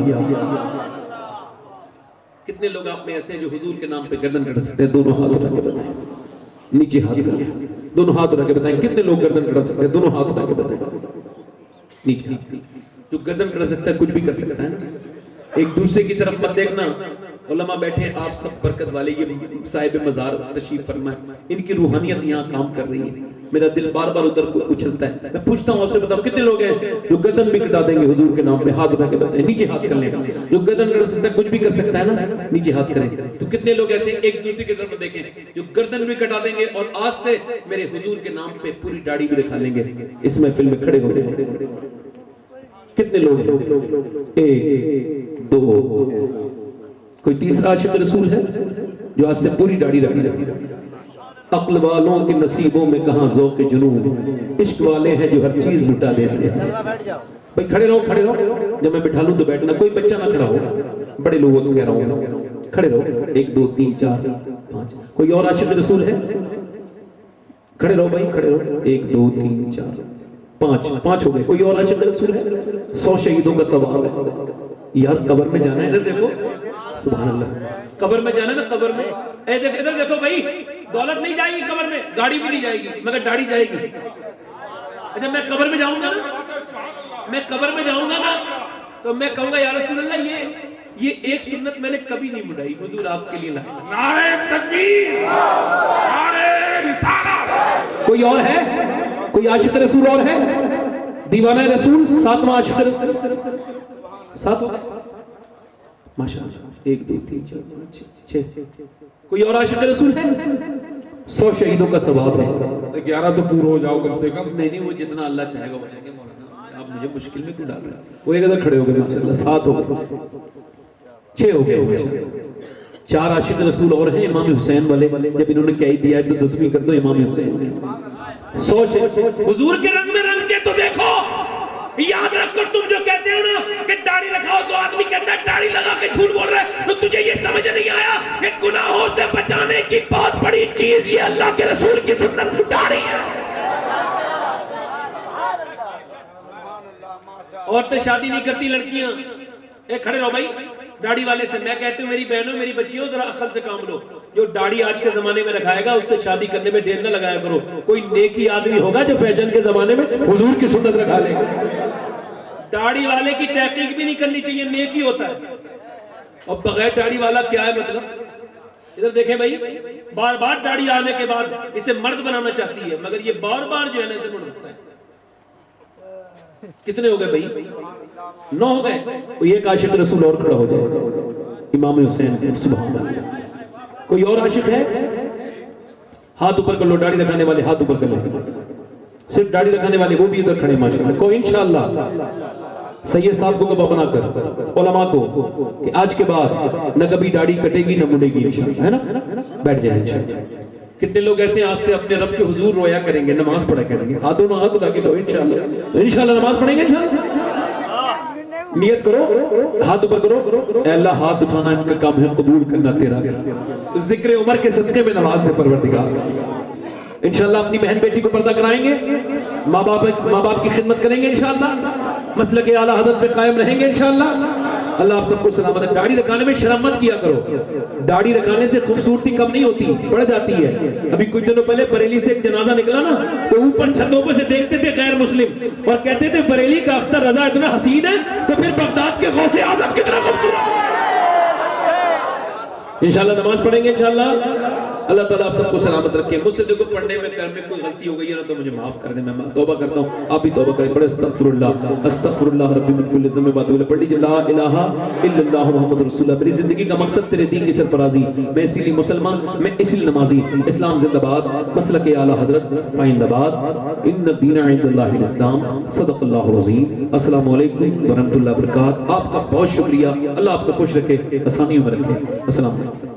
कितने लोग आप में ऐसे हैं जो हुजूर के नाम पे गर्दन कट सकते हैं? दोनों हाथ उठा के बताएं, नीचे हाथ कर लिया, दोनों हाथ उठा के बताएं कितने लोग गर्दन कटा सकते हैं? दोनों हाथ उठा के बताएं, नीचे। जो गर्दन कटा सकता है कुछ भी कर सकता है ना। एक दूसरे की तरफ मत देखना। उलमा बैठे, आप सब बरकत वाले, ये साहिब मजार तशरीफ फरमाए, इनकी रूहानियत यहाँ काम कर रही है। मेरा दिल बार बार उधर को उछलता है। मैं पूछता हूँ आपसे, बताओ कितने लोग हैं जो गर्दन भी कटा देंगे हुजूर के नाम पे? हाथ उठा के बताएं, नीचे हाथ कर लें। जो गर्दन कटा सकता है, कुछ भी कर सकता है ना, नीचे हाथ करें। तो कितने लोग ऐसे एक दूसरे की तरफ देखें जो गर्दन भी कटा देंगे और आज से मेरे हुजूर के नाम पे पूरी दाढ़ी भी दिखा लेंगे? इस महफिल में खड़े होते हैं कितने लोग हैं? 1 2, कोई तीसरा आशिक रसूल है जो आज से पूरी दाढ़ी रखेगा? अक्ल वालों के नसीबों में कहां ज़ौक़ जुनून, इश्क वाले हैं जो हर चीज लुटा देते हैं। भाई खड़े रहो, खड़े रहो, जब मैं बिठा लूं तो बैठना, कोई बच्चा ना खड़ा हो, बड़े लोगों से कह रहा हूं खड़े रहो। 1 2 3 4 5। कोई और आशिक रसूल है? खड़े रहो भाई, खड़े रहो। 1 2 3 4 5 हो गए। कोई और आशिक रसूल है? 100 शहीदों का सवाब है। यार कब्र में जाना है, इधर देखो, सुभान अल्लाह, कब्र में जाना है ना, कब्र में। इधर देखो भाई, दौलत नहीं जाएगी कब्र में, गाड़ी भी नहीं जाएगी, मगर दाढ़ी जाएगी। अच्छा मैं कब्र में जाऊंगा ना, मैं कब्र में जाऊंगा ना, तो मैं कहूंगा या रसूल अल्लाह, ये एक सुन्नत मैंने कभी नहीं मुड़ाई, हुजूर आपके लिए लाई। नारे तकबीर, नारे रिसालत। कोई और है? कोई आशिक रसूल और है? दीवाना रसूल, 7वां आशिक रसूल। 7 हो गए माशाअल्लाह। 1 2 3 4 5 6। कोई और आशिक रसूल है? 100 शहीदों का सवाब है। 11 तो पूरा हो जाओ कम से कम। नहीं, वो जितना अल्लाह चाहेगा हो जाएंगे मौलाना, आप मुझे मुश्किल में क्यों डाल रहे हैं? वो एक इधर खड़े हो गए माशाअल्लाह, 7 हो गए, 6 हो गए माशाअल्लाह। 4 आशिक रसूल और हैं इमाम हुसैन वाले, जब इन्होंने कह ही दिया है तो 10वीं कर दो इमाम हुसैन की। 100 हुजूर के रंग में रंग के तो देखो, याद रखो, तुम जो कहते हो ना कि दाढ़ी रखाओ तो आदमी कहता है दाढ़ी लगा के झूठ बोल रहा है, तो तुझे ये समझ नहीं आया कि गुनाहों से बचाने की बहुत बड़ी चीज ये अल्लाह के रसूल की सुन्नत दाढ़ी है। औरतें शादी नहीं करती, लड़कियां। एक खड़े रहो भाई, दाढ़ी वाले से मैं कहती हूँ, मेरी बहनों मेरी बच्चियों, जरा अकल से काम लो। जो दाढ़ी आज के जमाने में रखाएगा उससे शादी करने में देर न लगाया करो। कोई नेकी आदमी होगा जो फैशन के जमाने में हुजूर की सुन्नत रखा लेगा। दाढ़ी वाले की तहकीक भी नहीं करनी चाहिए, नेकी होता है। और बगैर दाढ़ी वाला क्या है मतलब? इधर देखें भाई, बार बार दाढ़ी आने के बाद इसे मर्द बनाना चाहती है, मगर ये बार बार जो है ना इसे मुड़ता है। कितने हो गए भाई? 9 हो गए। एक आशिक रसूल और खड़ा हो जाए, इमाम हुसैन के। सुभान अल्लाह। कोई और आशिक है? हाथ ऊपर कर लो, दाढ़ी रखाने वाले हाथ ऊपर कर लो, सिर्फ दाढ़ी रखाने वाले, वो भी इधर खड़े माशाअल्लाह। कोई इंशाअल्लाह सैयद साहब को गवाह बनाकर उलमा को कि आज के बाद न कभी दाढ़ी कटेगी न मुड़ेगी इंशाअल्लाह, है ना? बैठ जाए इंशाअल्लाह। कितने लोग ऐसे आज से अपने रब के हुजूर रोया करेंगे, नमाज पढ़ा करेंगे? हाथों में हाथ लगा के लो इंशाअल्लाह। इंशाअल्लाह नमाज पढ़ेंगे इंशाअल्लाह। नियत करो, हाथ ऊपर करो, ऐ अल्लाह हाथ उठाना इनका काम है, कबूल करना तेरा काम। जिक्र उमर के सदके में नमाज दे परवरदिगार। इंशाअल्लाह अपनी बहन बेटी को पर्दा कराएंगे, माँ बाप की खिदमत करेंगे इंशाअल्लाह, मसलक आला हज़रत पे कायम रहेंगे इंशाअल्लाह। अल्लाह आप सबको सलामत है। दाढ़ी रखाने में शर्म मत किया करो, दाढ़ी रखाने से खूबसूरती कम नहीं होती, बढ़ जाती है। अभी कुछ दिनों पहले बरेली से एक जनाजा निकला ना, तो ऊपर छतों पर से देखते थे गैर मुस्लिम और कहते थे बरेली का अख्तर रजा इतना हसीन है, तो फिर बगदाद के गौसे आजम कितना खूबसूरत। इंशाअल्लाह नमाज पढ़ेंगे इंशाअल्लाह। अल्लाह ताला आप सबको सलामत रखे। मुझसे देखो पढ़ने में कर में कोई गलती हो गई है ना, तो मुझे माफ कर दे, मैं तौबा करता हूँ, आप भी तौबा करें। बड़े अस्तगफिरुल्लाह रब्बी मिन कुल्ली ज़म्बिन व अतूबु इलैह। पढ़ लीजिए ला इलाहा इल्लल्लाहु मुहम्मदुर रसूलुल्लाह। मेरी जिंदगी का मकसद तेरे दीन की सरफराजी, मैं इसीलिए मुसलमान, मैं इसलिए नमाजी। इस्लाम जिंदाबाद, मसलक आला हज़रत पाइंदाबाद। इन्न दीन इंदल्लाहिल इस्लाम। सदक़ल्लाहुल अज़ीम। अस्सलामु अलैकुम व रहमतुल्लाहि व बरकातहू। आपका बहुत शुक्रिया। अल्लाह आपको खुश रखे, आसानियों में रखे। अस्सलाम वालेकुम।